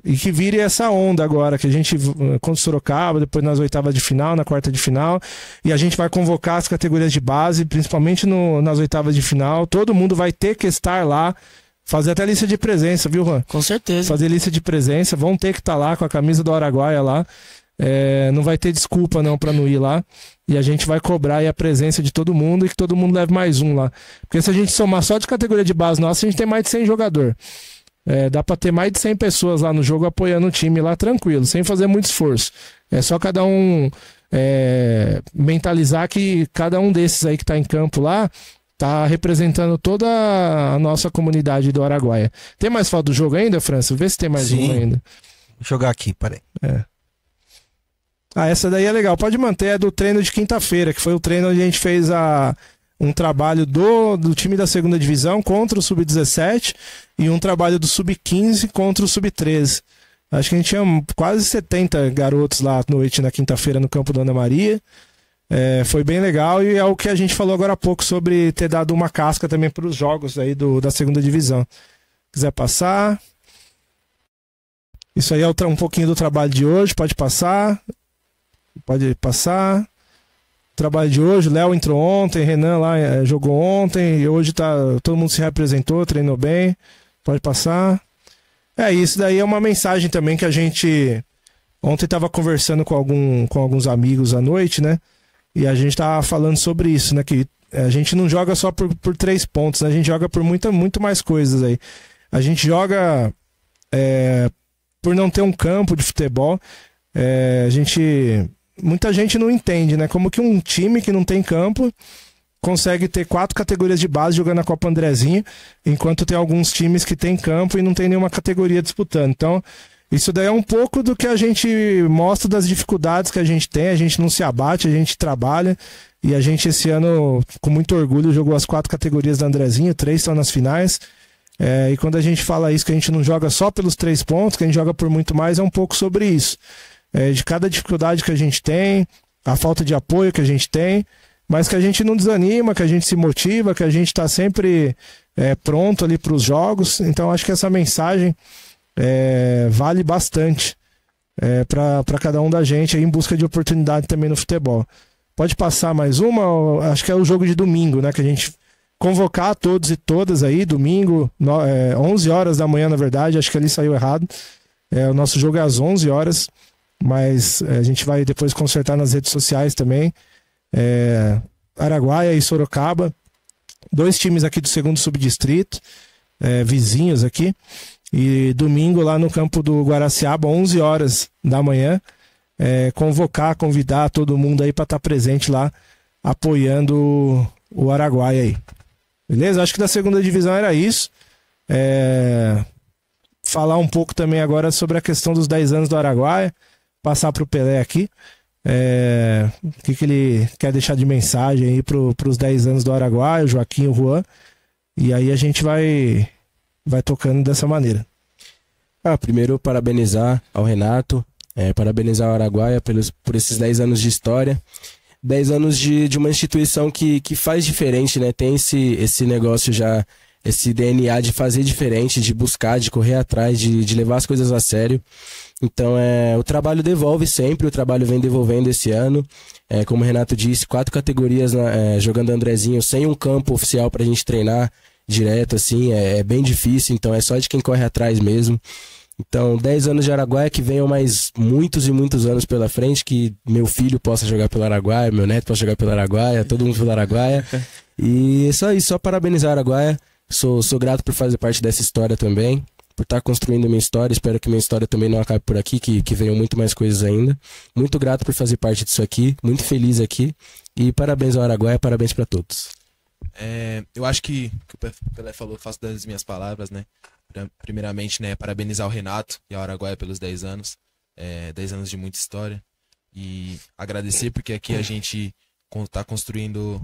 E que vire essa onda agora, que a gente contra o Sorocaba, depois nas oitavas de final, na quarta de final, e a gente vai convocar as categorias de base, principalmente nas oitavas de final. Todo mundo vai ter que estar lá, fazer até lista de presença, viu, Juan? Com certeza. Fazer lista de presença, vão ter que estar lá com a camisa do Araguaia lá. Não vai ter desculpa não para não ir lá. E a gente vai cobrar aí a presença de todo mundo e que todo mundo leve mais um lá. Porque se a gente somar só de categoria de base nossa, a gente tem mais de 100 jogadores. Dá pra ter mais de 100 pessoas lá no jogo apoiando o time lá tranquilo, sem fazer muito esforço. É só cada um mentalizar que cada um desses aí que tá em campo lá tá representando toda a nossa comunidade do Araguaia. Tem mais foto do jogo ainda, França? Vê se tem mais uma ainda. Vou jogar aqui, peraí. Essa daí é legal, pode manter, é do treino de quinta-feira, que foi o treino onde a gente fez um trabalho do time da segunda divisão contra o Sub-17 e um trabalho do Sub-15 contra o Sub-13. Acho que a gente tinha quase 70 garotos lá à noite na quinta-feira no campo da Ana Maria. Foi bem legal e é o que a gente falou agora há pouco sobre ter dado uma casca também para os jogos aí da segunda divisão. Quiser passar. Isso aí é um pouquinho do trabalho de hoje, pode passar. Pode passar. Trabalho de hoje, o Léo entrou ontem, Renan lá jogou ontem, e hoje todo mundo se representou, treinou bem, pode passar. Isso daí é uma mensagem também que a gente ontem estava conversando com alguns amigos à noite, né? E a gente estava falando sobre isso, né? Que a gente não joga só por 3 pontos, né? A gente joga por muito mais coisas aí. A gente joga por não ter um campo de futebol, muita gente não entende, né? Como que um time que não tem campo consegue ter 4 categorias de base jogando a Copa Andrezinho, enquanto tem alguns times que tem campo e não tem nenhuma categoria disputando. Então, isso daí é um pouco do que a gente mostra das dificuldades que a gente tem. A gente não se abate, a gente trabalha. E a gente, esse ano, com muito orgulho, jogou as 4 categorias da Andrezinho, 3 estão nas finais. E quando a gente fala isso, que a gente não joga só pelos 3 pontos, que a gente joga por muito mais, é um pouco sobre isso. De cada dificuldade que a gente tem, a falta de apoio que a gente tem, mas que a gente não desanima, que a gente se motiva, que a gente está sempre pronto ali para os jogos. Então acho que essa mensagem vale bastante para cada um da gente aí, em busca de oportunidade também no futebol. Pode passar mais uma? Acho que é o jogo de domingo, né? Que a gente convocar todos e todas aí, domingo, 11 horas da manhã, na verdade, acho que ali saiu errado. O nosso jogo é às 11 horas. Mas a gente vai depois consertar nas redes sociais também. Araguaia e Sorocaba, 2 times aqui do segundo subdistrito, vizinhos aqui. E domingo lá no campo do Guaraciaba, 11 horas da manhã, convidar todo mundo aí para estar presente lá, apoiando o Araguaia aí. Beleza? Acho que da segunda divisão era isso. Falar um pouco também agora sobre a questão dos 10 anos do Araguaia, passar para o Pelé aqui. O que ele quer deixar de mensagem aí para os 10 anos do Araguaia, o Joaquim e o Juan. E aí a gente vai tocando dessa maneira. Primeiro, parabenizar ao Renato, parabenizar ao Araguaia por esses 10 anos de história. 10 anos de uma instituição que faz diferente, né? Tem esse negócio já, esse DNA de fazer diferente, de buscar, de correr atrás, de levar as coisas a sério. Então, o trabalho devolve sempre, o trabalho vem devolvendo esse ano. Como o Renato disse, 4 categorias jogando Andrezinho, sem um campo oficial pra gente treinar direto, assim, é bem difícil, então é só de quem corre atrás mesmo. Então, 10 anos de Araguaia, que venham mais muitos e muitos anos pela frente, que meu filho possa jogar pelo Araguaia, meu neto possa jogar pelo Araguaia, todo mundo pelo Araguaia. E é só isso, só parabenizar o Araguaia. Sou grato por fazer parte dessa história também, por estar construindo minha história. Espero que minha história também não acabe por aqui, que venham muito mais coisas ainda. Muito grato por fazer parte disso aqui, muito feliz aqui. E parabéns ao Araguaia, parabéns para todos. Eu acho que o Pelé falou, faço das minhas palavras, né? Primeiramente, né, parabenizar o Renato e ao Araguaia pelos 10 anos. 10 anos de muita história. E agradecer porque aqui a gente está construindo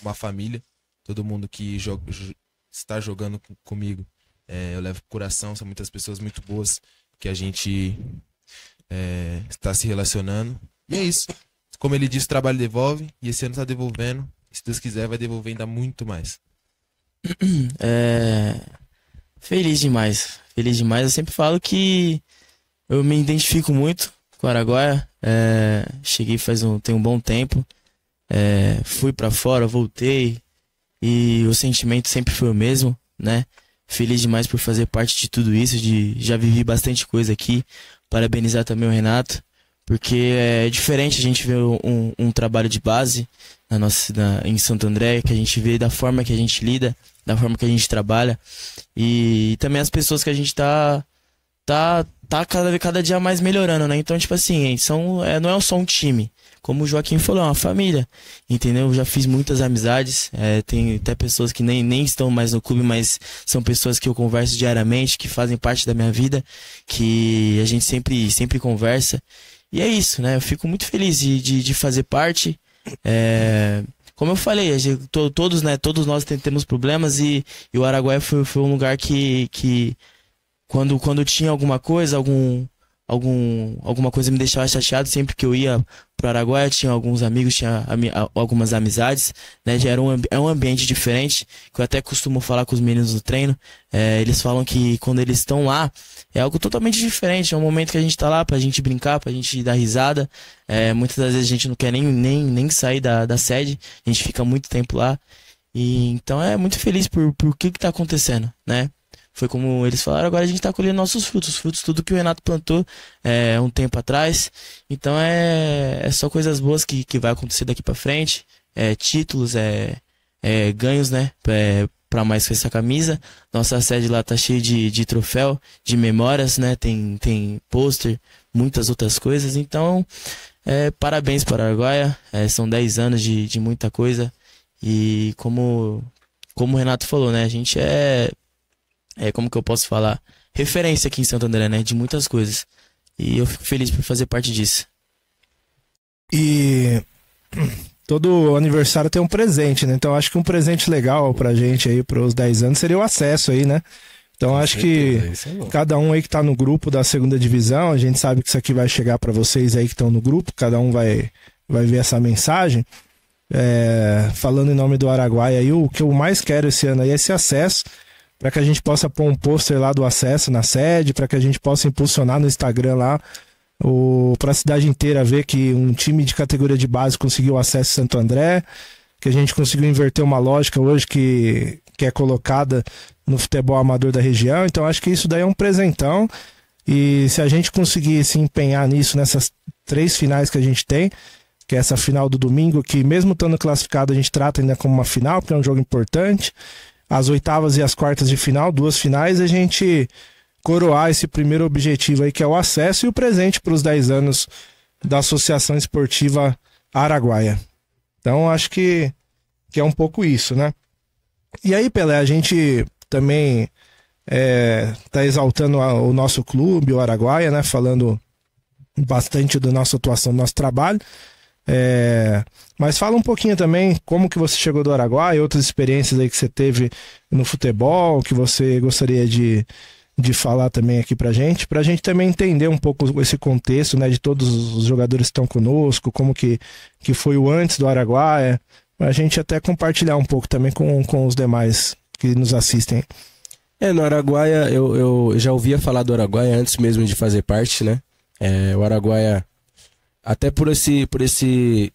uma família. Todo mundo que está jogando comigo, eu levo pro coração. São muitas pessoas muito boas que a gente está se relacionando. E é isso. Como ele disse, o trabalho devolve. E esse ano está devolvendo. Se Deus quiser, vai devolver ainda muito mais. Feliz demais. Feliz demais. Eu sempre falo que eu me identifico muito com o Araguaia. Cheguei tem um bom tempo. Fui pra fora, voltei. E o sentimento sempre foi o mesmo, né? Feliz demais por fazer parte de tudo isso. Já vivi bastante coisa aqui. Parabenizar também o Renato. Porque é diferente a gente ver um trabalho de base em Santo André, que a gente vê da forma que a gente lida, da forma que a gente trabalha. E também as pessoas que a gente tá cada dia mais melhorando, né? Então, tipo assim, não é só um time. Como o Joaquim falou, é uma família, entendeu? Eu já fiz muitas amizades, tem até pessoas que nem estão mais no clube, mas são pessoas que eu converso diariamente, que fazem parte da minha vida, que a gente sempre conversa. E é isso, né? Eu fico muito feliz de fazer parte. Como eu falei, todos nós temos problemas e o Araguaia foi um lugar que quando tinha alguma coisa, alguma coisa me deixava chateado. Sempre que eu ia pro Araguaia, tinha alguns amigos, tinha algumas amizades, né? Já era um ambiente diferente, que eu até costumo falar com os meninos do treino. Eles falam que quando eles estão lá, é algo totalmente diferente. É um momento que a gente tá lá pra gente brincar, pra gente dar risada. Muitas das vezes a gente não quer nem sair da sede, a gente fica muito tempo lá. E então muito feliz por o que tá acontecendo, né? Foi como eles falaram, agora a gente tá colhendo nossos frutos, tudo que o Renato plantou um tempo atrás. Então é só coisas boas que vai acontecer daqui pra frente. Títulos, ganhos, né? Pra mais com essa camisa. Nossa sede lá tá cheia de troféu, de memórias, né? Tem pôster, muitas outras coisas. Então, parabéns para o Araguaia. São 10 anos de muita coisa. E como o Renato falou, né? A gente como que eu posso falar? Referência aqui em Santo André, né? De muitas coisas. E eu fico feliz por fazer parte disso. E todo aniversário tem um presente, né? Então acho que um presente legal pra gente aí pros 10 anos seria o acesso aí, né? Então acho que cada um aí que tá no grupo da segunda divisão, a gente sabe que isso aqui vai chegar pra vocês aí que estão no grupo, cada um vai ver essa mensagem. Falando em nome do Araguaia aí, o que eu mais quero esse ano aí é esse acesso, para que a gente possa pôr um pôster lá do acesso na sede, para que a gente possa impulsionar no Instagram lá, para a cidade inteira ver que um time de categoria de base conseguiu acesso em Santo André, que a gente conseguiu inverter uma lógica hoje que é colocada no futebol amador da região. Então acho que isso daí é um presentão, e se a gente conseguir se empenhar nisso, nessas 3 finais que a gente tem, que é essa final do domingo, que mesmo estando classificado a gente trata ainda como uma final, porque é um jogo importante. As oitavas e as quartas de final, 2 finais, a gente coroar esse primeiro objetivo aí, que é o acesso e o presente para os 10 anos da Associação Esportiva Araguaia. Então, acho que é um pouco isso, né? E aí, Pelé, a gente também tá exaltando o nosso clube, o Araguaia, né? Falando bastante da nossa atuação, do nosso trabalho. Mas fala um pouquinho também como que você chegou do Araguaia, outras experiências aí que você teve no futebol, que você gostaria de falar também aqui pra gente também entender um pouco esse contexto, né, de todos os jogadores que estão conosco, como que foi o antes do Araguaia, pra gente até compartilhar um pouco também com os demais que nos assistem. No Araguaia, eu já ouvia falar do Araguaia antes mesmo de fazer parte, né? O Araguaia, até por esse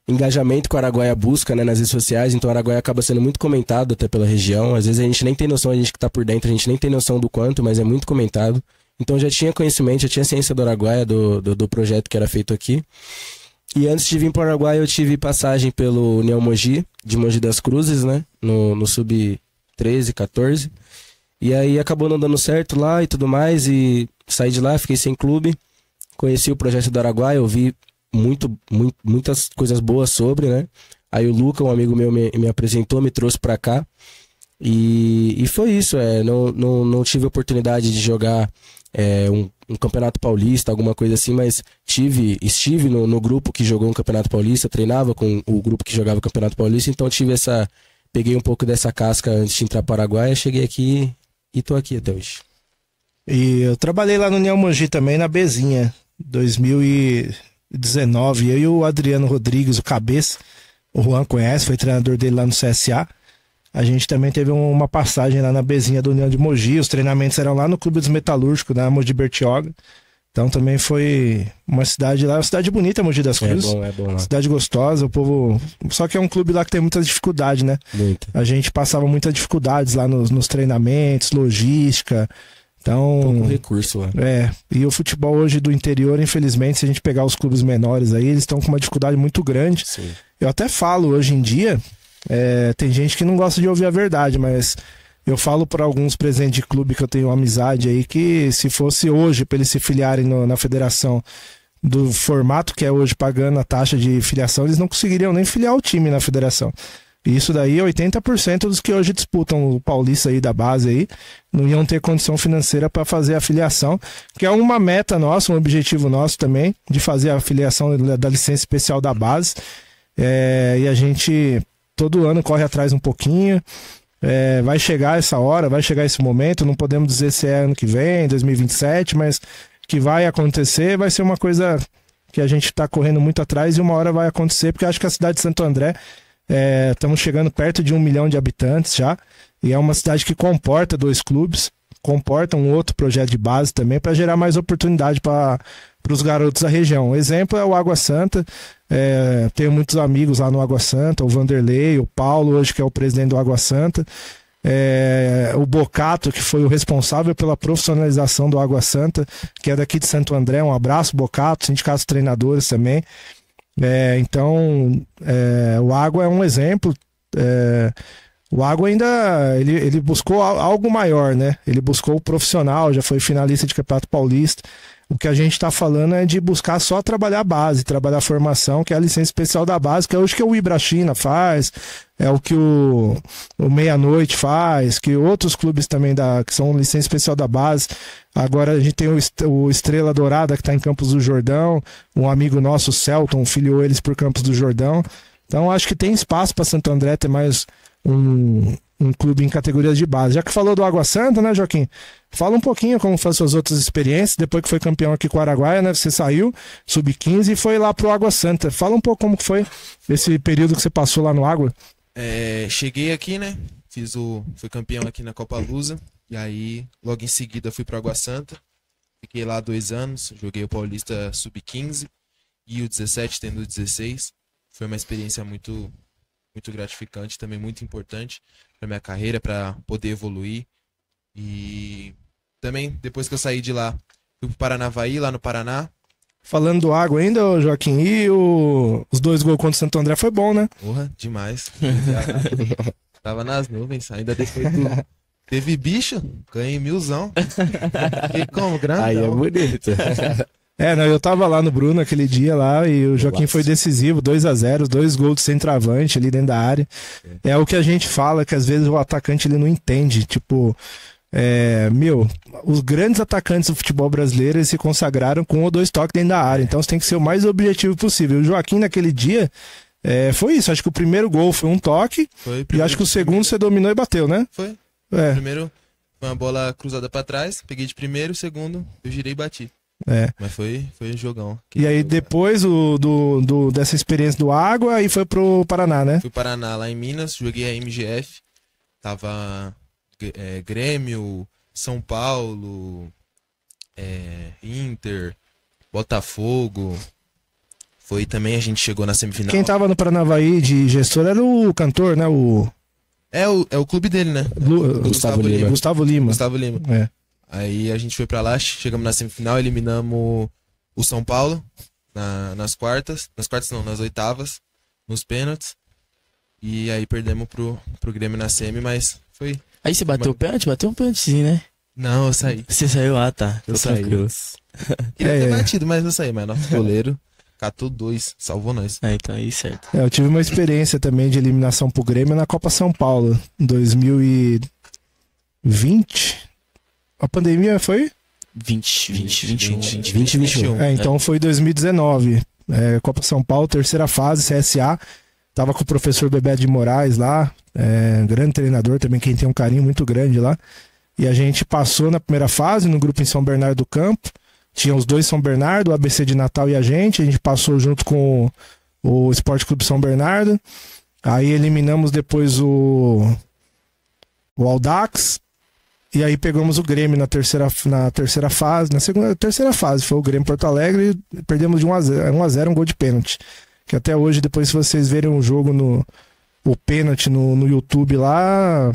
engajamento que o Araguaia busca, né, nas redes sociais, então o Araguaia acaba sendo muito comentado até pela região. Às vezes a gente nem tem noção, a gente que tá por dentro, a gente nem tem noção do quanto, mas é muito comentado. Então já tinha conhecimento, já tinha ciência do Araguaia, do projeto que era feito aqui. E antes de vir para o Araguaia, eu tive passagem pelo União Mogi, de Mogi das Cruzes, né, no sub-13, 14. E aí acabou não dando certo lá e tudo mais, e saí de lá, fiquei sem clube. Conheci o projeto do Araguaia, ouvi muitas coisas boas sobre, né? Aí o Luca, um amigo meu, me apresentou, me trouxe pra cá. E foi isso, não tive oportunidade de jogar um campeonato paulista, alguma coisa assim, mas estive no grupo que jogou um campeonato paulista, treinava com o grupo que jogava o campeonato paulista, então peguei um pouco dessa casca antes de entrar para o Araguaia, cheguei aqui e tô aqui até hoje. E eu trabalhei lá no União Mogi também, na Bezinha, 2019, eu e o Adriano Rodrigues, o Cabeça, o Juan conhece, foi treinador dele lá no CSA. A gente também teve uma passagem lá na Bezinha do União de Mogi, os treinamentos eram lá no Clube dos Metalúrgicos, na Mogi Bertioga. Então também foi uma cidade lá, uma cidade bonita, Mogi das Cruzes. É bom lá. Cidade gostosa, o povo... Só que é um clube lá que tem muitas dificuldades, né? Muito. A gente passava muitas dificuldades lá nos treinamentos, logística. Então, pouco recurso lá. E o futebol hoje do interior, infelizmente, se a gente pegar os clubes menores aí, eles estão com uma dificuldade muito grande. Sim. Eu até falo hoje em dia, tem gente que não gosta de ouvir a verdade, mas eu falo para alguns presidentes de clube que eu tenho amizade aí, que se fosse hoje para eles se filiarem na federação do formato que é hoje, pagando a taxa de filiação, eles não conseguiriam nem filiar o time na federação. E isso daí, 80% dos que hoje disputam o Paulista aí da base aí, não iam ter condição financeira para fazer a filiação, que é uma meta nossa, um objetivo nosso também, de fazer a filiação da licença especial da base. E a gente todo ano corre atrás um pouquinho. Vai chegar essa hora, vai chegar esse momento, não podemos dizer se é ano que vem, 2027, mas que vai acontecer, vai ser uma coisa que a gente está correndo muito atrás e uma hora vai acontecer, porque acho que a cidade de Santo André, estamos chegando perto de 1 milhão de habitantes já, e é uma cidade que comporta 2 clubes, comporta um outro projeto de base também, para gerar mais oportunidade para os garotos da região. O exemplo é o Água Santa, tenho muitos amigos lá no Água Santa, o Vanderlei, o Paulo, hoje que é o presidente do Água Santa, o Bocato, que foi o responsável pela profissionalização do Água Santa, que é daqui de Santo André. Um abraço, Bocato, sindicato dos treinadores também. Então, o Água é um exemplo. O Água ainda ele buscou algo maior, né? Ele buscou o profissional, já foi finalista de Campeonato Paulista. O que a gente está falando é de buscar só trabalhar a base, trabalhar a formação, que é a licença especial da base, que é hoje que o Ibrachina faz, é o que o Meia-Noite faz, que outros clubes também que são licença especial da base. Agora a gente tem o Estrela Dourada, que está em Campos do Jordão, um amigo nosso, o Celton, filiou eles por Campos do Jordão. Então acho que tem espaço para Santo André ter mais um clube em categorias de base. Já que falou do Água Santa, né, Joaquim? Fala um pouquinho como foram suas outras experiências, depois que foi campeão aqui com o Araguaia, né? Você saiu, sub-15 e foi lá pro Água Santa. Fala um pouco como que foi esse período que você passou lá no Água. Cheguei aqui, né? Fui campeão aqui na Copa Lusa. E aí, logo em seguida, fui pro Água Santa. Fiquei lá 2 anos, joguei o Paulista sub-15 e o 17, tendo o 16. Foi uma experiência muito gratificante, também muito importante para minha carreira, para poder evoluir. E também, depois que eu saí de lá, fui pro Paranavaí, lá no Paraná. Falando do Água ainda, Joaquim, e os 2 gols contra o Santo André foi bom, né? Porra, demais. Tava nas nuvens, ainda depois Teve bicho, ganhei 1000zão. E como, grandão. Aí é bonito. Não, eu tava lá no Bruno aquele dia lá e o Joaquim foi decisivo, 2-0, 2 gols de centroavante ali dentro da área. É o que a gente fala, que às vezes o atacante ele não entende, tipo, os grandes atacantes do futebol brasileiro eles se consagraram com 1 ou 2 toques dentro da área, então você tem que ser o mais objetivo possível. O Joaquim naquele dia, foi isso, acho que o primeiro gol foi um toque e acho que o segundo você dominou e bateu, né? Foi. Primeiro foi uma bola cruzada pra trás, peguei de primeiro, o segundo eu girei e bati. Mas foi um jogão. E aí depois dessa experiência do Água, aí foi pro Paraná, né? Fui pro Paraná, lá em Minas, joguei a MGF. Tava Grêmio, São Paulo, Inter, Botafogo. Foi também, a gente chegou na semifinal. Quem tava no Paranavaí de gestor era o cantor, né? É o clube dele, né? Gustavo Lima. Gustavo Lima. Aí a gente foi pra lá, chegamos na semifinal, eliminamos o São Paulo nas quartas. Nas quartas não, nas oitavas, nos pênaltis. E aí perdemos pro Grêmio na semi, mas foi... Aí você bateu o pênalti? Bateu um pênaltizinho, né? Não, eu saí. Você saiu? Tá. Eu saí. Queria ter batido, mas eu saí. Mas nosso goleiro catou 2, salvou nós. Então aí certo. Eu tive uma experiência também de eliminação pro Grêmio na Copa São Paulo, em 2020. A pandemia foi? 2021. Então foi 2019. Copa São Paulo, terceira fase, CSA. Tava com o professor Bebeto de Moraes lá, grande treinador também, quem tem um carinho muito grande lá. E a gente passou na primeira fase, no grupo em São Bernardo do Campo. Tinha os 2 São Bernardo, o ABC de Natal e a gente passou junto com o Esporte Clube São Bernardo. Aí eliminamos depois o Audax. E aí pegamos o Grêmio na terceira fase. Terceira fase foi o Grêmio Porto Alegre e perdemos de 1-0, um gol de pênalti. Que até hoje, depois se vocês verem o jogo o pênalti no YouTube lá,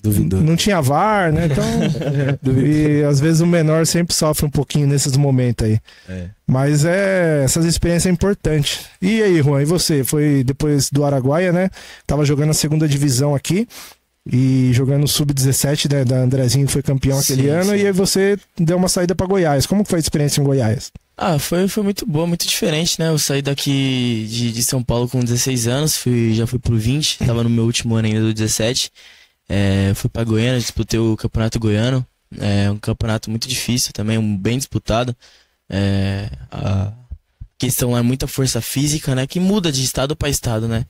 Duvidou. Não tinha VAR, né? Então, e às vezes o menor sempre sofre um pouquinho nesses momentos aí. Mas essas experiências são importantes. E aí, Juan, e você? Foi depois do Araguaia, né? Tava jogando a segunda divisão aqui. E jogando o Sub-17, né, da Andrezinho, que foi campeão aquele ano, e aí você deu uma saída pra Goiás. Como foi a experiência em Goiás? Foi muito boa, muito diferente, né? Eu saí daqui de São Paulo com 16 anos, já fui pro 20, tava no meu último ano ainda do 17. Fui pra Goiânia, disputei o Campeonato Goiano. Um campeonato muito difícil também, bem disputado. A questão lá é muita força física, né? Que muda de estado pra estado, né?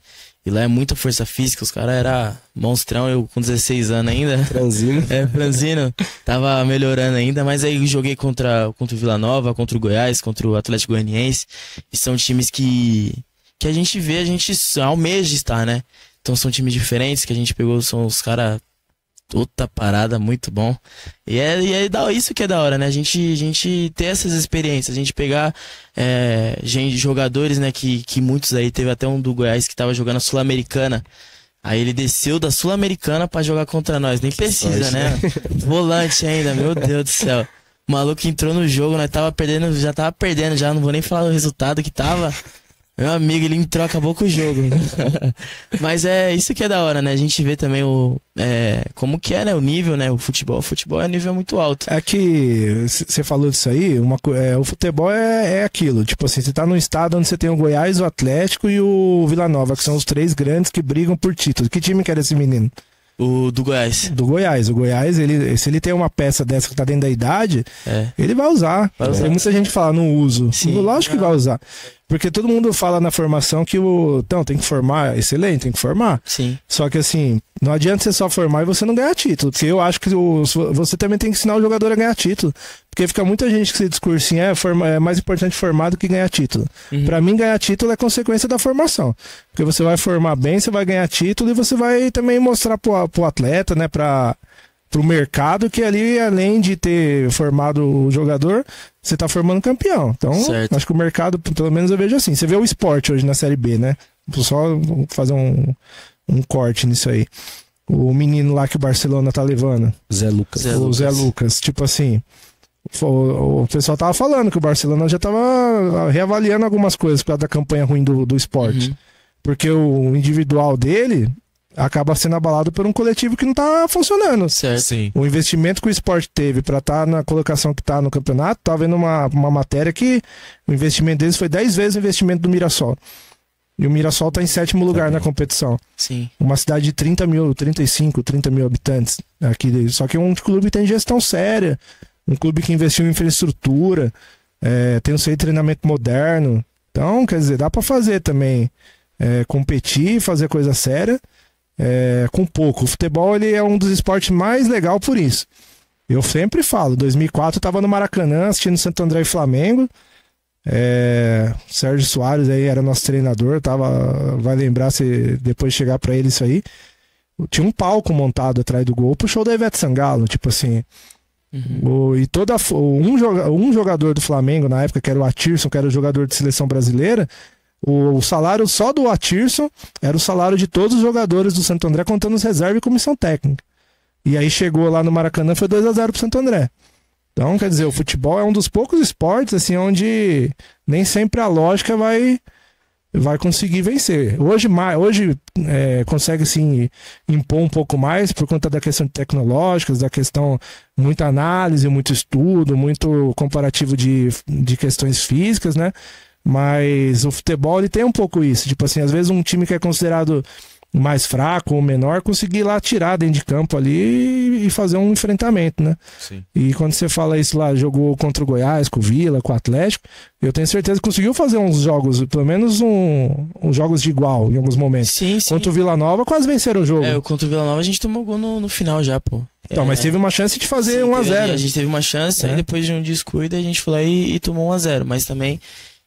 E lá é muita força física, os caras eram monstrão, eu com 16 anos ainda. Franzino. Franzino. Tava melhorando ainda, mas aí joguei contra o Vila Nova, contra o Goiás, contra o Atlético Goianiense. E são times que a gente vê, a gente almeja estar, né? Então são times diferentes que a gente pegou, são os caras... Outra parada, muito bom. E isso que é da hora, né? A gente ter essas experiências, a gente pegar jogadores, né? Que muitos aí, teve até um do Goiás que tava jogando a Sul-Americana. Aí ele desceu da Sul-Americana pra jogar contra nós. Nem precisa, né? Volante ainda, meu Deus do céu. O maluco entrou no jogo, nós tava perdendo, já não vou nem falar o resultado que tava. Meu amigo, ele entrou, acabou com o jogo. Mas isso que é da hora, né? A gente vê também como que é, né? O nível, né? O futebol é nível muito alto. É que você falou disso aí, o futebol é aquilo. Tipo assim, você tá num estado onde você tem o Goiás, o Atlético e o Vila Nova, que são os 3 grandes que brigam por título. Que time que era esse menino? O do Goiás. Do Goiás. O Goiás, se ele tem uma peça dessa que tá dentro da idade, ele vai usar. Tem muita gente que fala, não uso. Sim. Lógico que vai usar. Porque todo mundo fala na formação que tem que formar, excelente, tem que formar. Sim. Só que assim, não adianta você só formar e você não ganhar título. Porque eu acho que você também tem que ensinar o jogador a ganhar título. Porque fica muita gente que se discursa assim, é mais importante formar do que ganhar título. Pra mim, ganhar título é consequência da formação. Porque você vai formar bem, você vai ganhar título e você vai também mostrar pro atleta, né, pro mercado, que ali, além de ter formado o jogador, você tá formando campeão. Então, acho que o mercado, pelo menos eu vejo assim. Você vê o esporte hoje na Série B, né? Vou só fazer um corte nisso aí. O menino lá que o Barcelona tá levando. Zé Lucas. Zé Lucas. Tipo assim, o pessoal tava falando que o Barcelona já tava reavaliando algumas coisas por causa da campanha ruim do esporte. Porque o individual dele... acaba sendo abalado por um coletivo que não tá funcionando. Certo. Sim. O investimento que o esporte teve para estar na colocação que tá no campeonato, tá vendo uma matéria que o investimento deles foi 10 vezes o investimento do Mirassol. E o Mirassol tá em 7º lugar na competição. Sim. Uma cidade de 30 mil habitantes. Aqui, só que é um clube que tem gestão séria, um clube que investiu em infraestrutura, tem um centro de treinamento moderno. Então, quer dizer, dá para fazer também, competir, fazer coisa séria, com pouco. O futebol ele é um dos esportes mais legais por isso. Eu sempre falo, 2004 eu tava no Maracanã assistindo Santo André e Flamengo. Sérgio Soares aí era nosso treinador, vai lembrar se depois chegar pra ele isso aí. Tinha um palco montado atrás do gol pro show da Ivete Sangalo, tipo assim. E um jogador do Flamengo na época, que era o Atirson, que era o jogador de seleção brasileira, o salário só do Atirson era o salário de todos os jogadores do Santo André, contando os reservas e comissão técnica. E aí chegou lá no Maracanã, foi 2-0 pro Santo André. Então, quer dizer, o futebol é um dos poucos esportes, assim, onde nem sempre a lógica vai conseguir vencer. Hoje consegue, assim, impor um pouco mais por conta da questão tecnológicas, da questão, muita análise, muito estudo, muito comparativo de questões físicas, né? Mas o futebol, ele tem um pouco isso. Tipo assim, às vezes um time que é considerado mais fraco ou menor, conseguir lá tirar dentro de campo ali e fazer um enfrentamento, né? Sim. E quando você fala isso lá, jogou contra o Goiás, com o Vila, com o Atlético, eu tenho certeza que conseguiu fazer uns jogos, pelo menos uns jogos de igual em alguns momentos. Sim, sim. Contra o Vila Nova, quase venceram o jogo. Contra o Vila Nova a gente tomou gol no final já, pô. Então, mas teve uma chance de fazer 1-0. A gente teve uma chance, aí depois de um descuido a gente foi lá e tomou 1-0. Mas também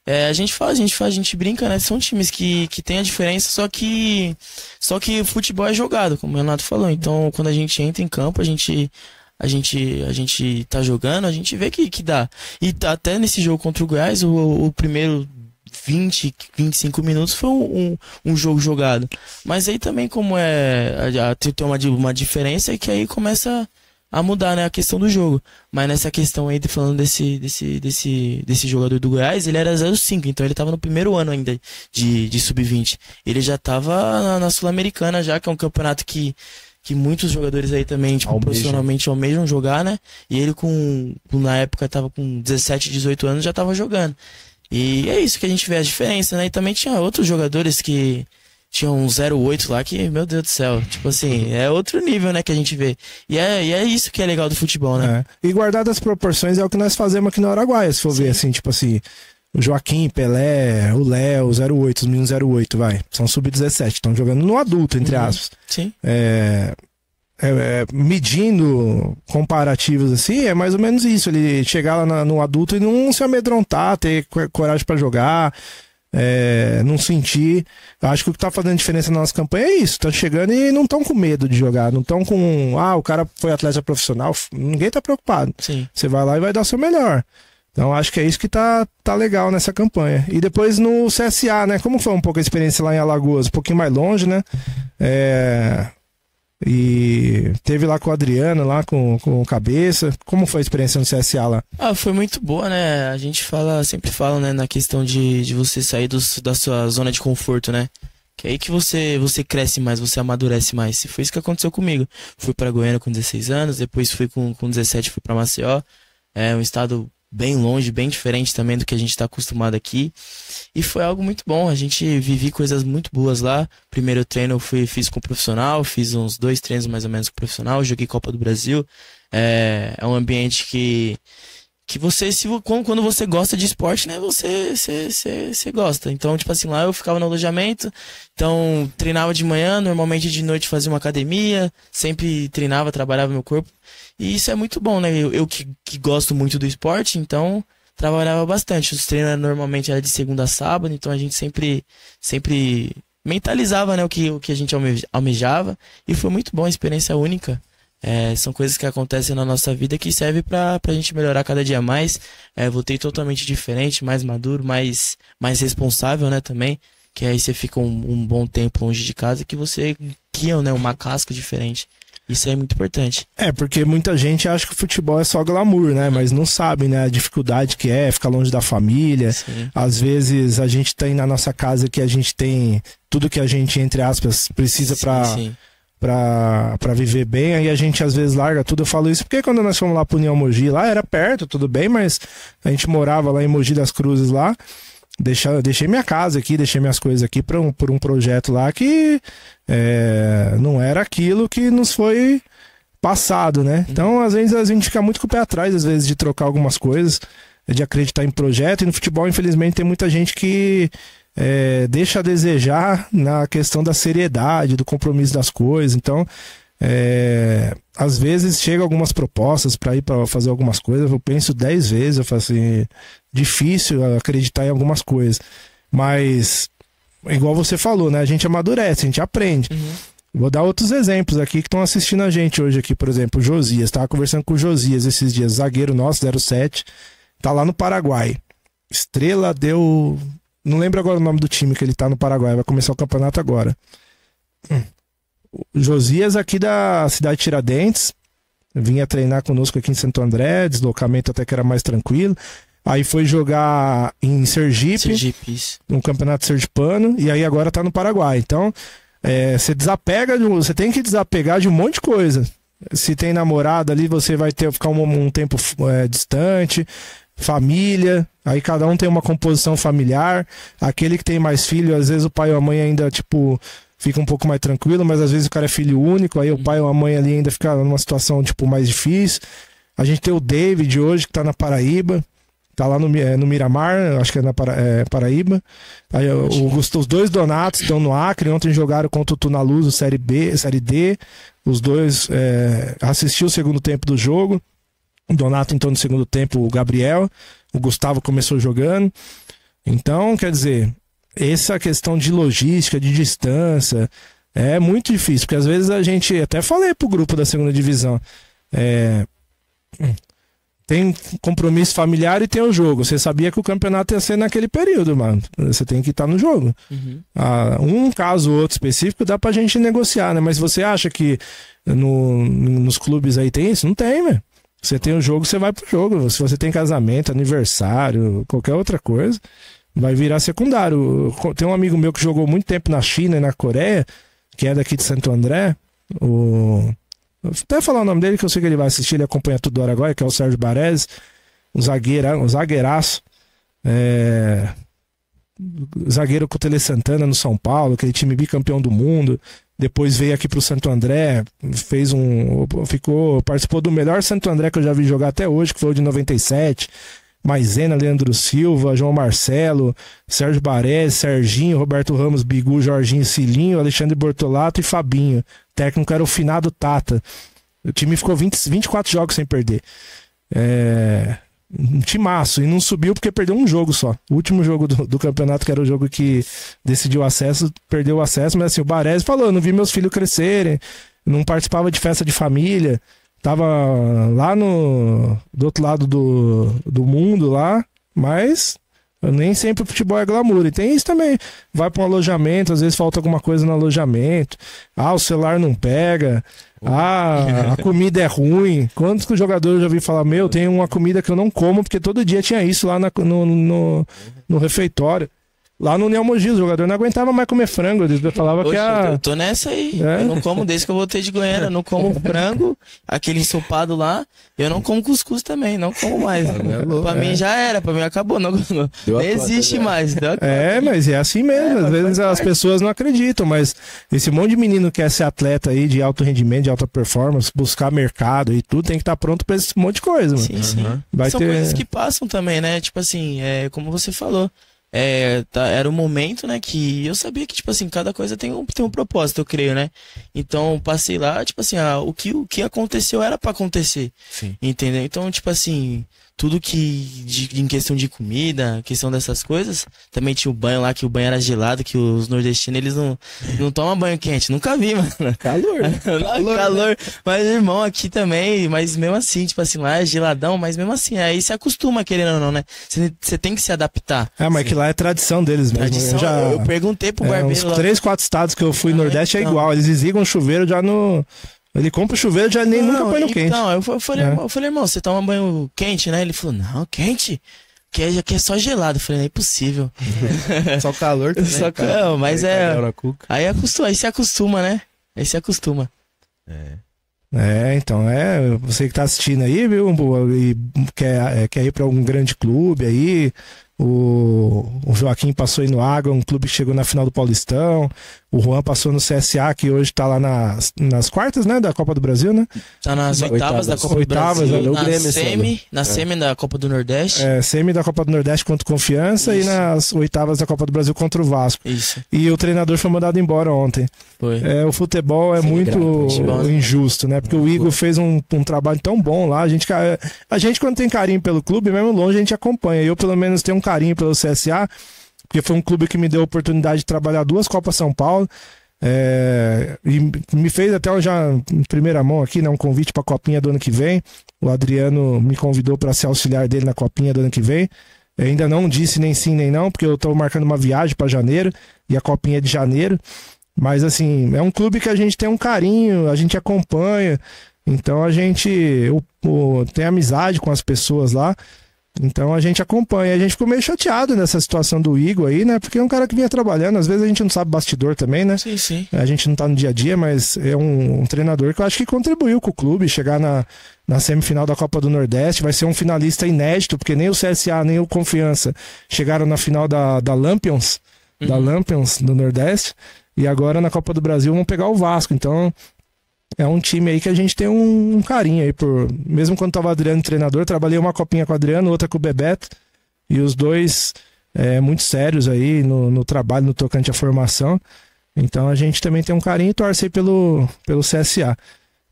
a gente brinca, né? São times que tem a diferença, só que o futebol é jogado, como o Renato falou. Então, quando a gente entra em campo, a gente tá jogando, a gente vê que dá. E até nesse jogo contra o Goiás, o primeiro 20, 25 minutos foi um jogo jogado. Mas aí também, como tem uma diferença, é que aí começa a mudar, né, a questão do jogo. Mas nessa questão aí, falando desse jogador do Goiás, ele era 0,5, então ele tava no primeiro ano ainda de sub-20. Ele já tava na Sul-Americana já, que é um campeonato que muitos jogadores aí também, tipo, profissionalmente almejam jogar, né? E ele na época tava com 17, 18 anos, já tava jogando. E é isso que a gente vê a diferença, né? E também tinha outros jogadores que tinha um 08 lá que, meu Deus do céu, tipo assim, é outro nível, né, que a gente vê. E é isso que é legal do futebol, né? E guardado as proporções é o que nós fazemos aqui no Araguaia, se for ver assim, tipo assim, o Joaquim, Pelé, o Léo, o 08, os meninos 08, são sub-17, estão jogando no adulto, entre aspas. Sim. Medindo comparativos assim, é mais ou menos isso, ele chegar lá no adulto e não se amedrontar, ter coragem pra jogar, não sentir. Acho que o que tá fazendo diferença na nossa campanha é isso. Estão chegando e não estão com medo de jogar. Não estão com, o cara foi atleta profissional. Ninguém tá preocupado. Sim. Você vai lá e vai dar o seu melhor. Então acho que é isso que tá legal nessa campanha. E depois no CSA, né? Como foi um pouco a experiência lá em Alagoas? Um pouquinho mais longe, né? E teve lá com o Adriano, lá com o Cabeça. Como foi a experiência no CSA lá? Foi muito boa, né? A gente sempre fala, né, na questão de você sair da sua zona de conforto, né? Que é aí que você cresce mais, você amadurece mais. E foi isso que aconteceu comigo. Fui pra Goiânia com 16 anos, depois fui com 17, fui pra Maceió. É um estado bem longe, bem diferente também do que a gente tá acostumado aqui. E foi algo muito bom, a gente vivi coisas muito boas lá. Primeiro treino eu fiz com o profissional, fiz uns 2 treinos mais ou menos com o profissional, joguei Copa do Brasil. É um ambiente que você, quando você gosta de esporte, né, você gosta. Então, tipo assim, lá eu ficava no alojamento, então treinava de manhã, normalmente de noite fazia uma academia, sempre treinava, trabalhava meu corpo. E isso é muito bom, né? Eu que gosto muito do esporte, então trabalhava bastante. Os treinos normalmente eram de segunda a sábado, então a gente sempre mentalizava, né, o que a gente almejava. E foi muito bom, experiência única. São coisas que acontecem na nossa vida que servem pra gente melhorar cada dia mais. Voltei totalmente diferente, mais maduro, mais responsável, né, também. Que aí você fica um bom tempo longe de casa que você cria, né, uma casca diferente. Isso é muito importante. Porque muita gente acha que o futebol é só glamour, né? Mas não sabe, né? A dificuldade que é ficar longe da família. Sim. Às vezes a gente tem na nossa casa que a gente tem tudo que a gente, entre aspas, precisa Sim. pra viver bem. Aí a gente às vezes larga tudo. Eu falo isso porque quando nós fomos lá pro União Mogi, lá era perto, tudo bem, mas a gente morava lá em Mogi das Cruzes lá. Deixei minha casa aqui, deixei minhas coisas aqui por um projeto lá que não era aquilo que nos foi passado, né? Então, às vezes, a gente fica muito com o pé atrás, às vezes, de trocar algumas coisas, de acreditar em projeto. E no futebol, infelizmente, tem muita gente que deixa a desejar na questão da seriedade, do compromisso das coisas. Então, às vezes, chegam algumas propostas para ir para fazer algumas coisas, eu penso 10 vezes, eu falo assim, difícil acreditar em algumas coisas. Mas, igual você falou, né? A gente amadurece, a gente aprende. Vou dar outros exemplos aqui que estão assistindo a gente hoje aqui, por exemplo, o Josias. Tava conversando com o Josias esses dias, zagueiro nosso, 07, tá lá no Paraguai. Estrela deu... Não lembro agora o nome do time que ele tá no Paraguai, vai começar o campeonato agora. O Josias aqui da cidade de Tiradentes, vinha treinar conosco aqui em Santo André, deslocamento até que era mais tranquilo. Aí foi jogar em Sergipe, no campeonato sergipano, e aí agora tá no Paraguai. Então, você tem que desapegar de um monte de coisa. Se tem namorada ali, você vai ficar um tempo distante, família, aí cada um tem uma composição familiar. Aquele que tem mais filho, às vezes o pai ou a mãe ainda, fica um pouco mais tranquilo, mas às vezes o cara é filho único, aí o pai ou a mãe ali ainda fica numa situação, mais difícil. A gente tem o David hoje, que tá na Paraíba, tá lá no Miramar, acho que é na Paraíba. Aí os dois Donatos estão no Acre, ontem jogaram contra o Tunaluz, o Série D. Os dois assistiram o segundo tempo do jogo. O Donato entrou no segundo tempo, o Gabriel. O Gustavo começou jogando. Então, quer dizer, essa questão de logística, de distância, é muito difícil. Porque às vezes a gente, até falei pro grupo da segunda divisão, tem compromisso familiar e tem o jogo. Você sabia que o campeonato ia ser naquele período, mano. Você tem que estar no jogo. Um caso ou outro específico dá pra gente negociar, né? Mas você acha que nos clubes aí tem isso? Não tem, velho. Você tem o jogo, você vai pro jogo. Se você tem casamento, aniversário, qualquer outra coisa, vai virar secundário. Tem um amigo meu que jogou muito tempo na China e na Coreia, que é daqui de Santo André. Vou até falar o nome dele, que eu sei que ele vai assistir, ele acompanha tudo do Araguaia, que é o Sérgio Baresi, um zagueiraço. Zagueiro com o Tele Santana no São Paulo, aquele time bicampeão do mundo. Depois veio aqui pro Santo André, participou do melhor Santo André que eu já vi jogar até hoje, que foi o de 97. Maisena, Leandro Silva, João Marcelo, Sérgio Baresi, Serginho, Roberto Ramos, Bigu, Jorginho, Cilinho, Alexandre Bortolato e Fabinho. O técnico era o finado Tata. O time ficou 24 jogos sem perder. Um timaço. E não subiu porque perdeu um jogo só. O último jogo do campeonato, que era o jogo que decidiu o acesso, perdeu o acesso. Mas assim, o Baresi falou, eu não vi meus filhos crescerem, não participava de festa de família. Tava lá do outro lado do mundo lá, mas nem sempre o futebol é glamour. E tem isso também. Vai para um alojamento, às vezes falta alguma coisa no alojamento. O celular não pega. A comida é ruim. Quantos que o jogador eu já vi falar, tem uma comida que eu não como, porque todo dia tinha isso lá no refeitório. Lá no União Mogi, o jogador não aguentava mais comer frango. Eu falava eu tô nessa aí. Eu não como desde que eu voltei de Goiânia. Eu não como frango, aquele ensopado lá. Eu não como cuscuz também, não como mais. Pra mim já era, pra mim acabou. Não existe mais. Mas é assim mesmo. Às vezes as pessoas não acreditam, mas esse monte de menino que quer ser atleta aí de alto rendimento, de alta performance, buscar mercado e tudo, tem que estar pronto pra esse monte de coisa, mano. Sim. São coisas que passam também, né? Tipo assim, como você falou. Era um momento, né, que eu sabia que, tipo assim, cada coisa tem um propósito, eu creio, né? Então, passei lá, tipo assim, o que aconteceu era pra acontecer. Sim. Entendeu? Então, tipo assim, tudo em questão de comida, questão dessas coisas, também tinha o banho lá, que o banho era gelado, que os nordestinos, eles não tomam banho quente. Nunca vi, mano. Calor. Mas, irmão, aqui também, mas mesmo assim, tipo assim, lá é geladão, mas mesmo assim, aí se acostuma, querendo ou não, né? Você tem que se adaptar. Mas que lá é tradição deles mesmo. Eu perguntei pro barbeiro lá. 3, 4 estados que eu fui no Nordeste então. É igual, eles desligam o chuveiro já Ele compra o chuveiro, já nem nunca põe no quente. Então, eu falei, É. irmão, você toma banho quente, né? Ele falou, não, quente? Aqui é só gelado. Eu falei, não é impossível. Só calor também. Só que, não, mas Mel na cuca. aí se acostuma, né? Aí se acostuma. Então, você que tá assistindo aí, viu, e quer ir pra um grande clube aí, o Joaquim passou aí no Água, um clube que chegou na final do Paulistão, o Juan passou no CSA, que hoje tá lá nas quartas, né, da Copa do Brasil, né? Tá nas oitavas da Copa Oitavas, do Brasil, né? O Grêmio na semi da Copa do Nordeste. Semi da Copa do Nordeste contra o Confiança e Isso. nas oitavas da Copa do Brasil contra o Vasco. Isso, E o treinador foi mandado embora ontem. foi. O futebol é muito futebol. injusto, né? Porque o Igor fez um trabalho tão bom lá. A gente, quando tem carinho pelo clube, mesmo longe, a gente acompanha. Eu, pelo menos, tenho um carinho pelo CSA, porque foi um clube que me deu a oportunidade de trabalhar 2 Copas São Paulo. E me fez até já em primeira mão aqui, né, um convite para a Copinha do ano que vem. O Adriano me convidou para ser auxiliar dele na Copinha do ano que vem. Eu ainda não disse nem sim nem não, porque eu estou marcando uma viagem para janeiro e a Copinha é de janeiro. Mas assim, é um clube que a gente tem um carinho, a gente acompanha. Então a gente tem amizade com as pessoas lá. Então a gente acompanha. A gente ficou meio chateado nessa situação do Igor aí, né? Porque é um cara que vinha trabalhando. Às vezes a gente não sabe bastidor também, né? Sim, sim. A gente não tá no dia a dia, mas é um treinador que eu acho que contribuiu com o clube. Chegar na semifinal da Copa do Nordeste. Vai ser um finalista inédito, porque nem o CSA, nem o Confiança chegaram na final da Lampions. Da Lampions do Nordeste. E agora na Copa do Brasil vão pegar o Vasco. Então é um time aí que a gente tem um carinho aí mesmo quando tava o Adriano treinador, trabalhei uma copinha com o Adriano, outra com o Bebeto, e os dois muito sérios aí no trabalho, no tocante à formação. Então a gente também tem um carinho e torce aí pelo CSA.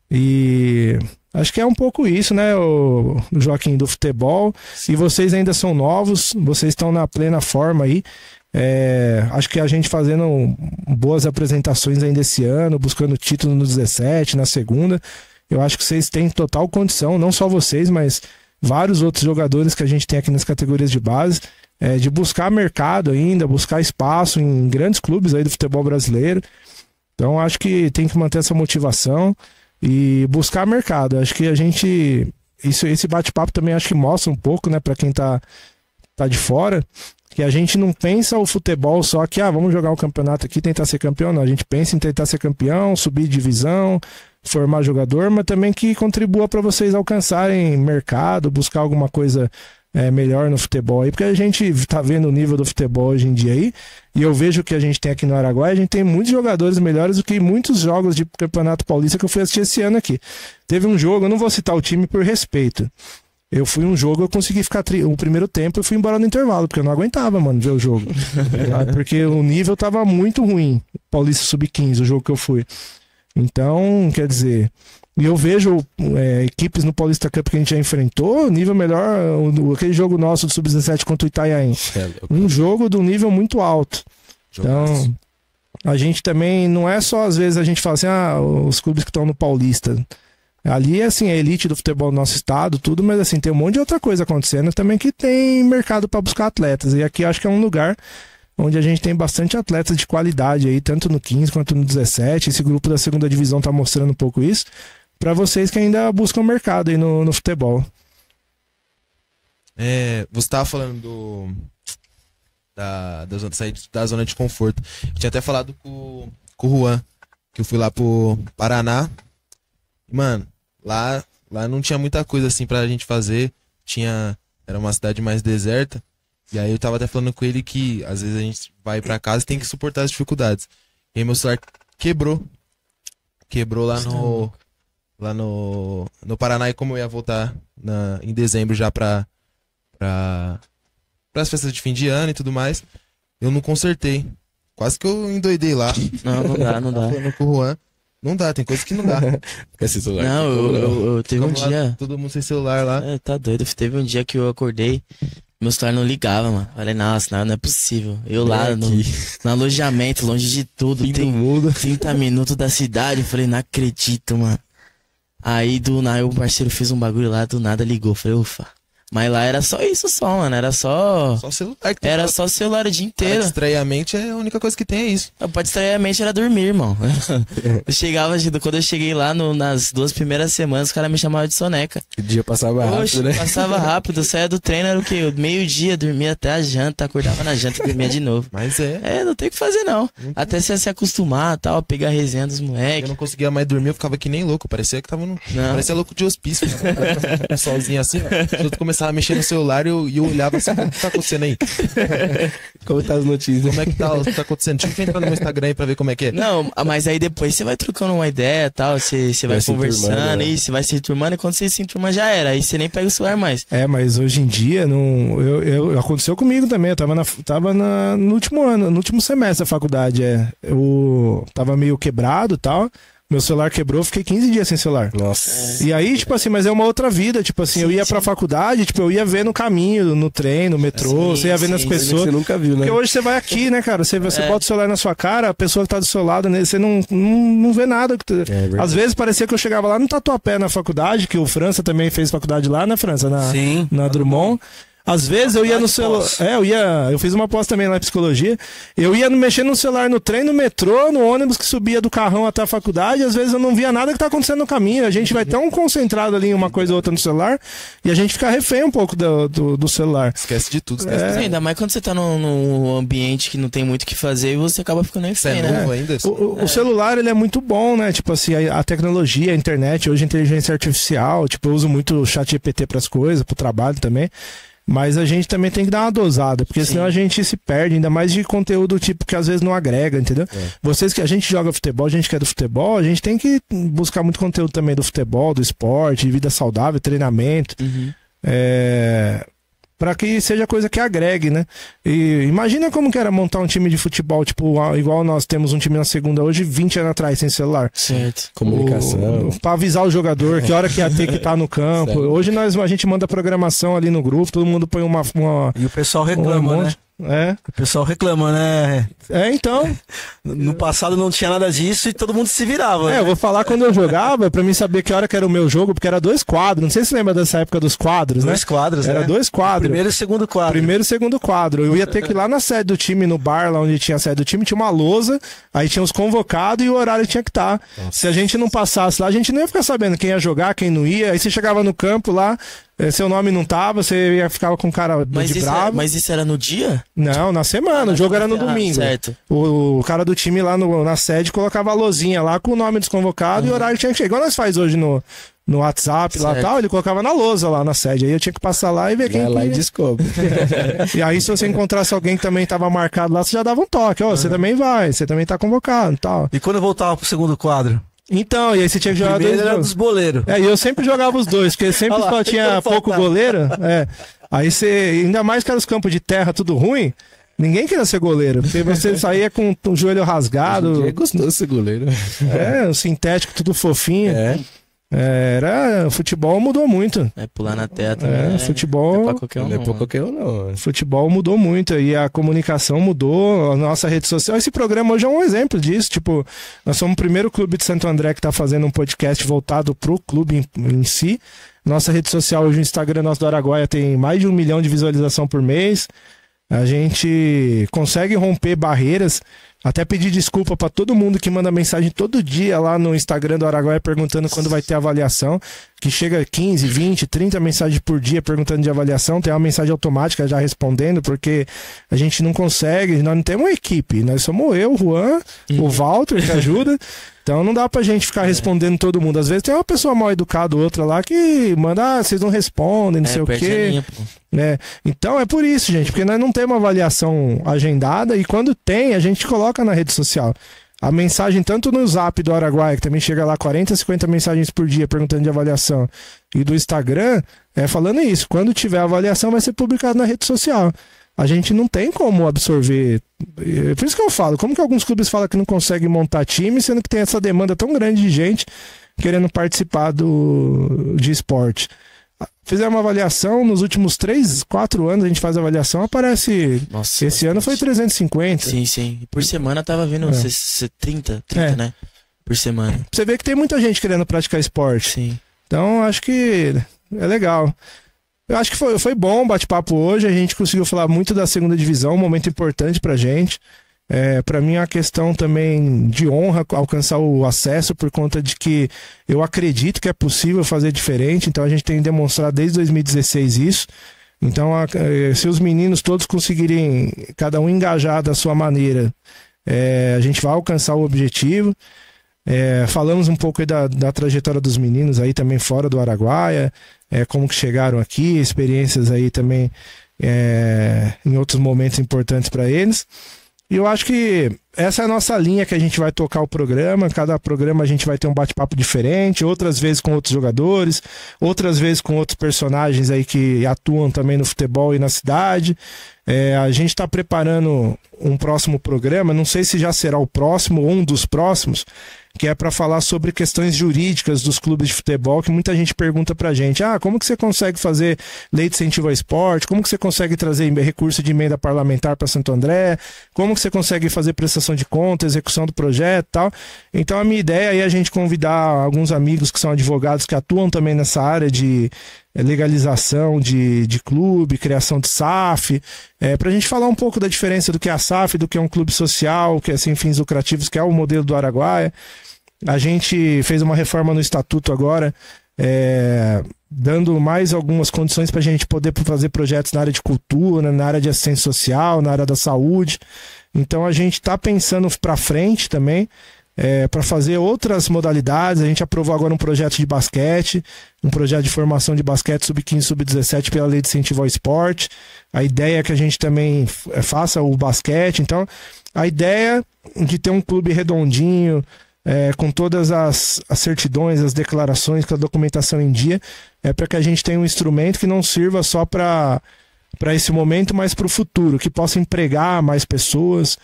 E acho que é um pouco isso, né, o Joaquim, do futebol. E vocês ainda são novos, vocês estão na plena forma aí. Acho que a gente fazendo boas apresentações ainda esse ano, buscando título no 17, na segunda, eu acho que vocês têm total condição, não só vocês, mas vários outros jogadores que a gente tem aqui nas categorias de base, de buscar mercado ainda, buscar espaço em grandes clubes aí do futebol brasileiro. Então acho que tem que manter essa motivação e buscar mercado. Acho que esse bate-papo também acho que mostra um pouco, né, para quem tá de fora, que a gente não pensa o futebol só que, vamos jogar um campeonato aqui e tentar ser campeão. Não, a gente pensa em tentar ser campeão, subir divisão, formar jogador, mas também que contribua para vocês alcançarem mercado, buscar alguma coisa melhor no futebol aí, porque a gente tá vendo o nível do futebol hoje em dia aí, e eu vejo que a gente tem aqui no Araguaia, a gente tem muitos jogadores melhores do que muitos jogos de Campeonato Paulista que eu fui assistir esse ano aqui. Teve um jogo, eu não vou citar o time por respeito, eu fui um jogo, eu consegui ficar o primeiro tempo, eu fui embora no intervalo, porque eu não aguentava, mano, ver o jogo. Porque o nível tava muito ruim. Paulista Sub-15, o jogo que eu fui. Então, quer dizer, eu vejo equipes no Paulista Cup que a gente já enfrentou, nível melhor, aquele jogo nosso do Sub-17 contra o Itanhaém. Um jogo do nível muito alto. Então, a gente também, não é só às vezes a gente fala assim, os clubes que estão no Paulista. Ali, assim, a elite do futebol do nosso estado, tudo, mas assim, tem um monte de outra coisa acontecendo também que tem mercado para buscar atletas. E aqui acho que é um lugar onde a gente tem bastante atletas de qualidade aí, tanto no 15 quanto no 17. Esse grupo da segunda divisão tá mostrando um pouco isso, para vocês que ainda buscam mercado aí no futebol. Você tava falando da zona de conforto. Eu tinha até falado com o Juan, que eu fui lá pro Paraná. Mano, lá não tinha muita coisa assim pra gente fazer. Era uma cidade mais deserta. E aí eu tava até falando com ele que às vezes a gente vai pra casa e tem que suportar as dificuldades. E aí meu celular quebrou. Quebrou lá no Paraná. E como eu ia voltar em dezembro já pras festas de fim de ano e tudo mais, eu não consertei. Quase que eu endoidei lá. Não dá. Falando com o Juan. Não dá, tem coisa que não dá. Esse celular. Não, eu teve um Ficamos lá, dia. todo mundo sem celular lá. Tá doido. Teve um dia que eu acordei, meu celular não ligava, mano. Falei, nossa, não é possível. Eu lá no alojamento, longe de tudo, Fim do tem mundo. 30 minutos da cidade. Eu falei, não acredito, mano. Aí o parceiro fez um bagulho lá, do nada ligou. Falei, ufa. Mas lá era só isso só, mano. Era só... Só celular que tu Era fala. só celular o dia Cara, inteiro. distrair a mente é a única coisa que tem, é isso. Pra distrair a mente era dormir, irmão. Quando eu cheguei lá nas 2 primeiras semanas, os caras me chamavam de soneca. O dia passava Oxe, rápido, né? passava rápido. Eu saía do treino, era o quê? Meio-dia, dormia até a janta, acordava na janta e dormia de novo. Mas é. É, não tem o que fazer não. Até você se acostumar, tal, pegar a resenha dos Eu moleques. não conseguia mais dormir, eu ficava que nem louco. Parecia que tava no. Não. Parecia louco de hospício. Sozinho assim, ó. Os outros começavam a mexer no celular e eu olhava assim, o que tá acontecendo aí? Como tá as notícias? Como é que tá acontecendo? Deixa eu entrar no meu Instagram aí pra ver como é que é. Não, mas aí depois você vai trocando uma ideia, tal, você vai se enturmando, conversando, né? e você vai se enturmando, e quando você se enturma já era. Aí você nem pega o celular mais. É, mas hoje em dia não. Aconteceu comigo também. Eu tava no último ano, no último semestre da faculdade. Eu tava meio quebrado e tal. Meu celular quebrou, fiquei 15 dias sem celular. Nossa. E aí, tipo assim, mas é uma outra vida. Tipo assim, eu ia pra faculdade, tipo, eu ia ver no caminho, no trem, no metrô, Sim, você ia vendo as sim, pessoas. Você nunca viu, né? Porque hoje você vai aqui, né, cara? Você É. bota o celular na sua cara, a pessoa que tá do seu lado, né, você não vê nada. verdade. Às vezes parecia que eu chegava lá no Tatuapé, na faculdade, que o França também fez faculdade lá, né, França? Sim. Na Drummond. Às vezes eu ia no celular. pós. Eu fiz uma pós também lá em psicologia. Eu ia mexer no celular no trem, no metrô, no ônibus que subia do carrão até a faculdade. Às vezes eu não via nada que tá acontecendo no caminho. A gente vai tão concentrado ali em uma coisa ou outra no celular e a gente fica refém um pouco do celular. Esquece de tudo, esquece de É. tudo. Ainda mais quando você tá num ambiente que não tem muito o que fazer e você acaba ficando Você refém, é né? novo ainda? O celular, ele é muito bom, né? Tipo assim, a tecnologia, a internet, hoje a inteligência artificial, tipo, eu uso muito o chat GPT pras coisas, pro trabalho também. Mas a gente também tem que dar uma dosada, porque Sim. senão a gente se perde, ainda mais de conteúdo tipo que às vezes não agrega, entendeu? Vocês que a gente joga futebol, a gente que é do futebol, a gente tem que buscar muito conteúdo também do futebol, do esporte, vida saudável, treinamento. Uhum. Pra que seja coisa que agregue, né? E imagina como que era montar um time de futebol, tipo, igual nós temos um time na segunda hoje, 20 anos atrás, sem celular. Certo. Comunicação. Pra avisar o jogador que hora que ia ter que estar no campo. Certo. Hoje a gente manda programação ali no grupo, todo mundo põe uma E o pessoal reclama, né? monte. O pessoal reclama, né? Então. No passado não tinha nada disso e todo mundo se virava. né? Eu vou falar quando eu jogava, pra mim saber que hora que era o meu jogo, porque era 2 quadros. Não sei se você lembra dessa época dos quadros, né? 2 quadros, Era né? 2 quadros. Primeiro e segundo quadro. Primeiro e segundo quadro. Eu ia ter que ir lá na sede do time, no bar, lá onde tinha a sede do time, tinha uma lousa, aí tinha os convocados e o horário tinha que estar. Se a gente não passasse lá, a gente não ia ficar sabendo quem ia jogar, quem não ia. Aí você chegava no campo lá, seu nome não tava, você ia ficar com cara de bravo. Mas isso era no dia? Não, na semana. O jogo era no Ah, domingo. certo. O cara do time lá na sede colocava a lozinha lá com o nome dos convocados e o horário que tinha que chegar. Igual nós faz hoje no WhatsApp lá e Certo. tal, ele colocava na lousa lá na sede. Aí eu tinha que passar lá e ver quem Vai lá e ia. descobre. E aí, se você encontrasse alguém que também tava marcado lá, você já dava um toque. Ó, você também vai, você também tá convocado e tal. E quando eu voltava pro segundo quadro? Então, e aí você tinha que jogar Primeiro dois era jogos. dos boleiros. E eu sempre jogava os dois, porque sempre Olha lá, só tinha então pouco faltava. goleiro. Aí você, ainda mais que era os campos de terra tudo ruim, ninguém queria ser goleiro, porque você saía com o joelho rasgado, É gostoso esse goleiro. o sintético tudo fofinho. O futebol mudou muito. Pular na terra também. Futebol. É pra qualquer um. Não é pra mano. qualquer um, não. Futebol mudou muito e a comunicação mudou, a nossa rede social. Esse programa hoje é um exemplo disso. Tipo, nós somos o primeiro clube de Santo André que está fazendo um podcast voltado pro clube em si. Nossa rede social hoje, o Instagram nosso do Araguaia tem mais de 1 milhão de visualização por mês. A gente consegue romper barreiras. Até pedir desculpa para todo mundo que manda mensagem todo dia lá no Instagram do Araguaia perguntando quando vai ter avaliação. Que chega 15, 20, 30 mensagens por dia perguntando de avaliação. Tem uma mensagem automática já respondendo, porque a gente não consegue, nós não temos uma equipe. Nós somos eu, o Juan, o Walter que ajuda. Então não dá pra gente ficar respondendo todo mundo. Às vezes tem uma pessoa mal educada, outra lá, que manda, vocês não respondem, não sei o perde a quê. linha, pô. Né? Então é por isso, gente, porque nós não temos uma avaliação agendada e quando tem, a gente coloca na rede social. A mensagem, tanto no Zap do Araguaia, que também chega lá 40, 50 mensagens por dia perguntando de avaliação, e do Instagram, falando isso. Quando tiver avaliação, vai ser publicado na rede social. A gente não tem como absorver. Por isso que eu falo, como que alguns clubes falam que não conseguem montar time, sendo que tem essa demanda tão grande de gente querendo participar de esporte. Fizemos uma avaliação nos últimos 3, 4 anos, a gente faz avaliação, aparece. Nossa, Esse ano foi 350. Sim, sim. E por semana tava vindo 30, né? Por semana. Você vê que tem muita gente querendo praticar esporte. Sim. Então, acho que é legal. Eu acho que foi bom o bate-papo hoje. A gente conseguiu falar muito da segunda divisão, um momento importante pra gente. Para mim é uma questão também de honra alcançar o acesso, por conta de que eu acredito que é possível fazer diferente. Então a gente tem demonstrado desde 2016 isso. Então se os meninos todos conseguirem, cada um engajar da sua maneira, a gente vai alcançar o objetivo. Falamos um pouco aí da trajetória dos meninos aí também fora do Araguaia, como que chegaram aqui, experiências aí também em outros momentos importantes para eles. E eu acho que essa é a nossa linha que a gente vai tocar o programa. Cada programa a gente vai ter um bate-papo diferente, outras vezes com outros jogadores, outras vezes com outros personagens aí que atuam também no futebol e na cidade. A gente está preparando um próximo programa, não sei se já será o próximo ou um dos próximos, que é para falar sobre questões jurídicas dos clubes de futebol, que muita gente pergunta pra gente, como que você consegue fazer lei de incentivo ao esporte, como que você consegue trazer recurso de emenda parlamentar para Santo André, como que você consegue fazer prestação de conta, execução do projeto e tal. Então a minha ideia é a gente convidar alguns amigos que são advogados que atuam também nessa área de legalização de clube, criação de SAF, para a gente falar um pouco da diferença do que é a SAF, do que é um clube social, que é sem fins lucrativos, que é o modelo do Araguaia. A gente fez uma reforma no estatuto agora, dando mais algumas condições para a gente poder fazer projetos na área de cultura, na área de assistência social, na área da saúde. Então a gente está pensando para frente também, para fazer outras modalidades. A gente aprovou agora um projeto de basquete, um projeto de formação de basquete sub-15, sub-17 pela lei de incentivo ao esporte. A ideia é que a gente também faça o basquete. Então a ideia de ter um clube redondinho, com todas as certidões, as declarações, com a documentação em dia, para que a gente tenha um instrumento que não sirva só para esse momento, mas para o futuro, que possa empregar mais pessoas.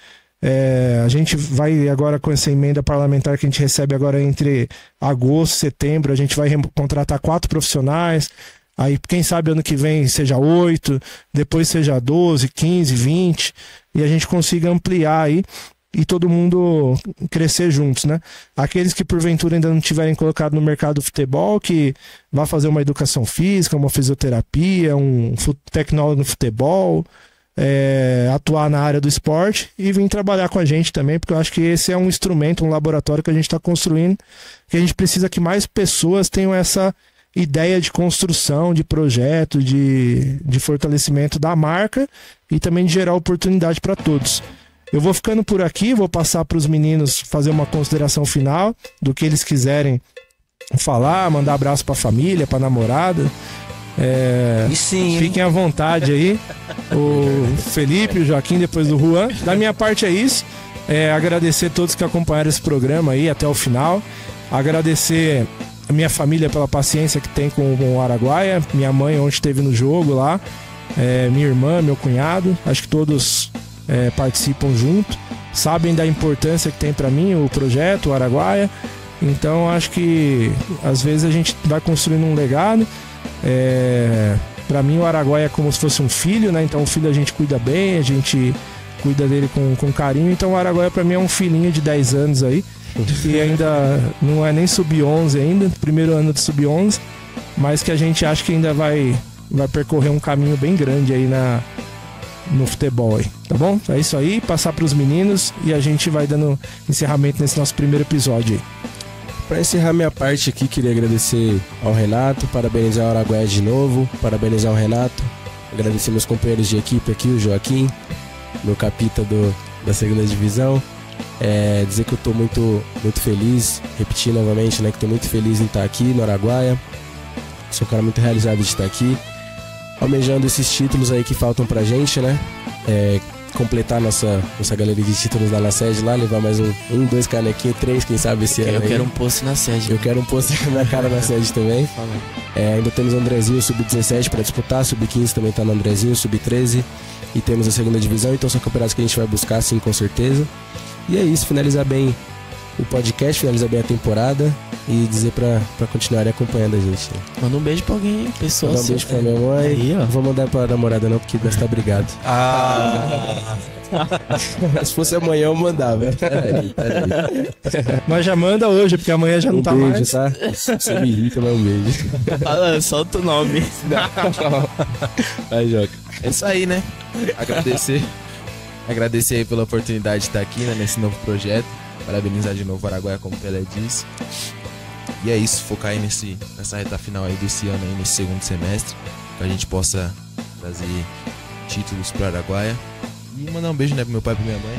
A gente vai agora com essa emenda parlamentar que a gente recebe agora entre agosto e setembro, a gente vai contratar 4 profissionais, aí quem sabe ano que vem seja 8, depois seja 12, 15, 20, e a gente consiga ampliar aí e todo mundo crescer juntos, né? Aqueles que porventura ainda não tiverem colocado no mercado do futebol, que vá fazer uma educação física, uma fisioterapia, um tecnólogo no futebol, atuar na área do esporte e vir trabalhar com a gente também, porque eu acho que esse é um instrumento, um laboratório que a gente está construindo, que a gente precisa que mais pessoas tenham essa ideia de construção, de projeto, de fortalecimento da marca e também de gerar oportunidade para todos. Eu vou ficando por aqui, vou passar para os meninos fazer uma consideração final do que eles quiserem falar, mandar abraço para a família, para a namorada. E sim, fiquem à vontade aí. O Felipe, o Joaquim, depois do Juan. Da minha parte é isso. Agradecer a todos que acompanharam esse programa aí até o final. Agradecer a minha família pela paciência que tem com o Araguaia. Minha mãe ontem esteve no jogo lá. Minha irmã, meu cunhado. Acho que todos participam junto. Sabem da importância que tem para mim o projeto, o Araguaia. Então acho que às vezes a gente vai construindo um legado. Para mim o Araguaia é como se fosse um filho, né? Então o filho a gente cuida bem, a gente cuida dele com carinho. Então o Araguaia para mim é um filhinho de 10 anos aí, que ainda não é nem sub-11 ainda, primeiro ano de sub-11, mas que a gente acha que ainda vai percorrer um caminho bem grande aí no futebol aí, tá bom? É isso aí, passar para os meninos e a gente vai dando encerramento nesse nosso primeiro episódio aí. Para encerrar minha parte aqui, queria agradecer ao Renato, parabenizar o Araguaia de novo, parabenizar o Renato, agradecer meus companheiros de equipe aqui, o Joaquim, meu capita da segunda divisão, dizer que eu tô muito, muito feliz, repetir novamente, né, que tô muito feliz em estar aqui no Araguaia, sou um cara muito realizado de estar aqui, almejando esses títulos aí que faltam pra gente, né, completar nossa galeria de títulos lá na sede, lá, levar mais 2 canequinhos, 3, quem sabe esse ano. Eu quero um post na sede. Eu quero um post na minha cara na sede também. Ainda temos o Andrezinho sub-17 para disputar, sub-15 também tá no Andrezinho, sub-13 e temos a segunda divisão, então são campeonatos que a gente vai buscar sim, com certeza. E é isso, finalizar bem o podcast, finalizar bem a temporada e dizer pra continuarem acompanhando a gente. Né? Manda um beijo pra alguém, pessoal. Mandar um beijo pra minha mãe. Aí, ó. Não vou mandar pra namorada não, porque deve estar brigado. Se fosse amanhã eu mandava. Mas já manda hoje, porque amanhã já não tá beijo, mais. tá? Você me irrita, mas um beijo. Fala, solta o nome. Vai, Joca. É isso aí, né? Agradecer aí pela oportunidade de estar aqui, né, nesse novo projeto. Parabenizar de novo o Araguaia, como o Pelé disse. E é isso, focar aí nessa reta final aí desse ano, aí, nesse segundo semestre, que a gente possa trazer títulos pro Araguaia. E mandar um beijo, né, pro meu pai e pra minha mãe.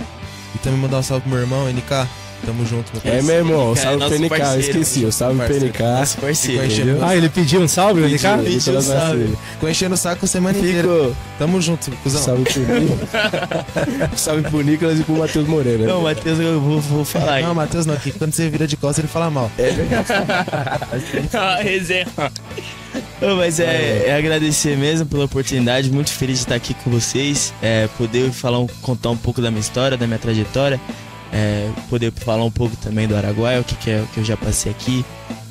E também mandar um salve pro meu irmão, NK. Tamo junto, meu parceiro. Meu irmão, NK é salve pro nosso PNK, eu parceiro, esqueci, o salve pro PNK. Nosso parceiro. Ficou enchendo, Ah, ele pediu um salve, NK? Pediu um salve. ficou enchendo o saco a semana inteira. Tamo junto, cuzão. Salve pro Nicolas. Salve pro Nicolas e pro Matheus Moreira. Não, Matheus, eu vou falar aí. Não, Matheus não, que quando você vira de costas ele fala mal. Resenha. Não, mas é agradecer mesmo pela oportunidade, muito feliz de estar aqui com vocês, poder contar um pouco da minha história, da minha trajetória, poder falar um pouco também do Araguaia, o que eu já passei aqui,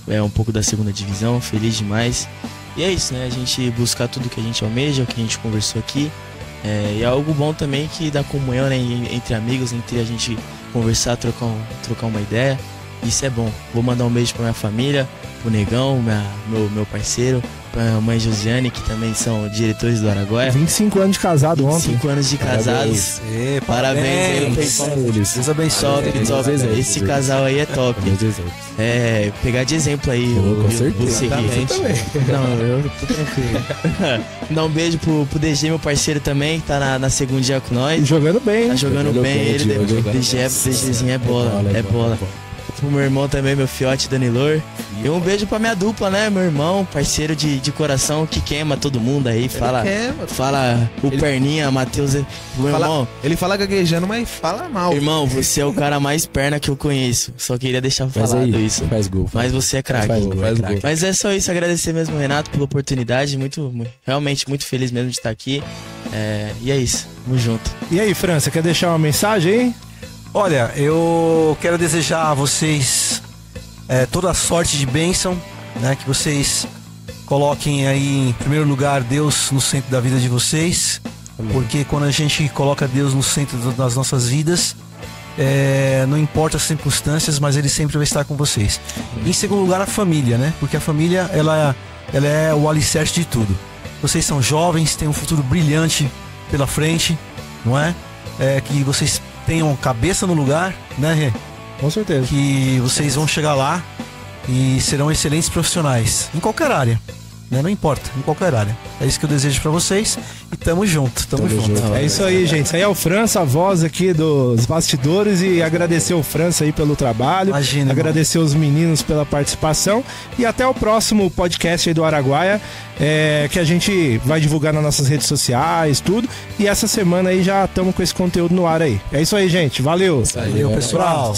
um pouco da segunda divisão, feliz demais. E é isso, né? A gente buscar tudo que a gente almeja, o que a gente conversou aqui, e é algo bom também que dá comunhão, né, entre amigos, entre a gente conversar, trocar uma ideia. Isso é bom. Vou mandar um beijo pra minha família, pro Negão, meu parceiro, pra minha mãe Josiane, que também são diretores do Araguaia. 25 anos de casado ontem. 5 anos de casados. Parabéns. Deus abençoe. Top. Esse casal aí é top. Pegar de exemplo aí. Com certeza. Você Não, eu tô tranquilo. Dar um beijo pro DG, meu parceiro também, que tá na segundinha com nós. Jogando bem, Tá hein? jogando bem, ele, Diogo. DGzinho é bola. Pro meu irmão também, meu fiote Danilor. E um beijo pra minha dupla, né? Meu irmão, parceiro de coração, que queima todo mundo aí. Fala o Perninha, Matheus. Meu irmão, Ele fala gaguejando, mas fala mal. irmão, você é o cara mais perna que eu conheço. Só queria deixar falado isso. Faz gol. Mas você é craque. Faz gol. Mas é só isso, agradecer mesmo, Renato, pela oportunidade. Realmente muito feliz mesmo de estar aqui. E é isso, tamo junto. E aí, Fran, você quer deixar uma mensagem, hein? Olha, eu quero desejar a vocês toda a sorte de bênção, né? Que vocês coloquem aí em primeiro lugar Deus no centro da vida de vocês. Amém. Porque quando a gente coloca Deus no centro das nossas vidas, não importa as circunstâncias, mas Ele sempre vai estar com vocês. Em segundo lugar, a família, né? Porque a família, ela é o alicerce de tudo. Vocês são jovens, têm um futuro brilhante pela frente, não é? Que vocês tenham cabeça no lugar, né, Rê? Com certeza. Que vocês vão chegar lá e serão excelentes profissionais em qualquer área, né? Não importa, em qualquer área. É isso que eu desejo pra vocês e tamo junto. É isso aí, gente. Isso aí é o França, a voz aqui dos bastidores, e agradecer o França aí pelo trabalho. Imagina, agradecer os meninos pela participação e até o próximo podcast aí do Araguaia, que a gente vai divulgar nas nossas redes sociais, tudo. E essa semana aí já estamos com esse conteúdo no ar aí. É isso aí, gente. Valeu. Valeu, pessoal.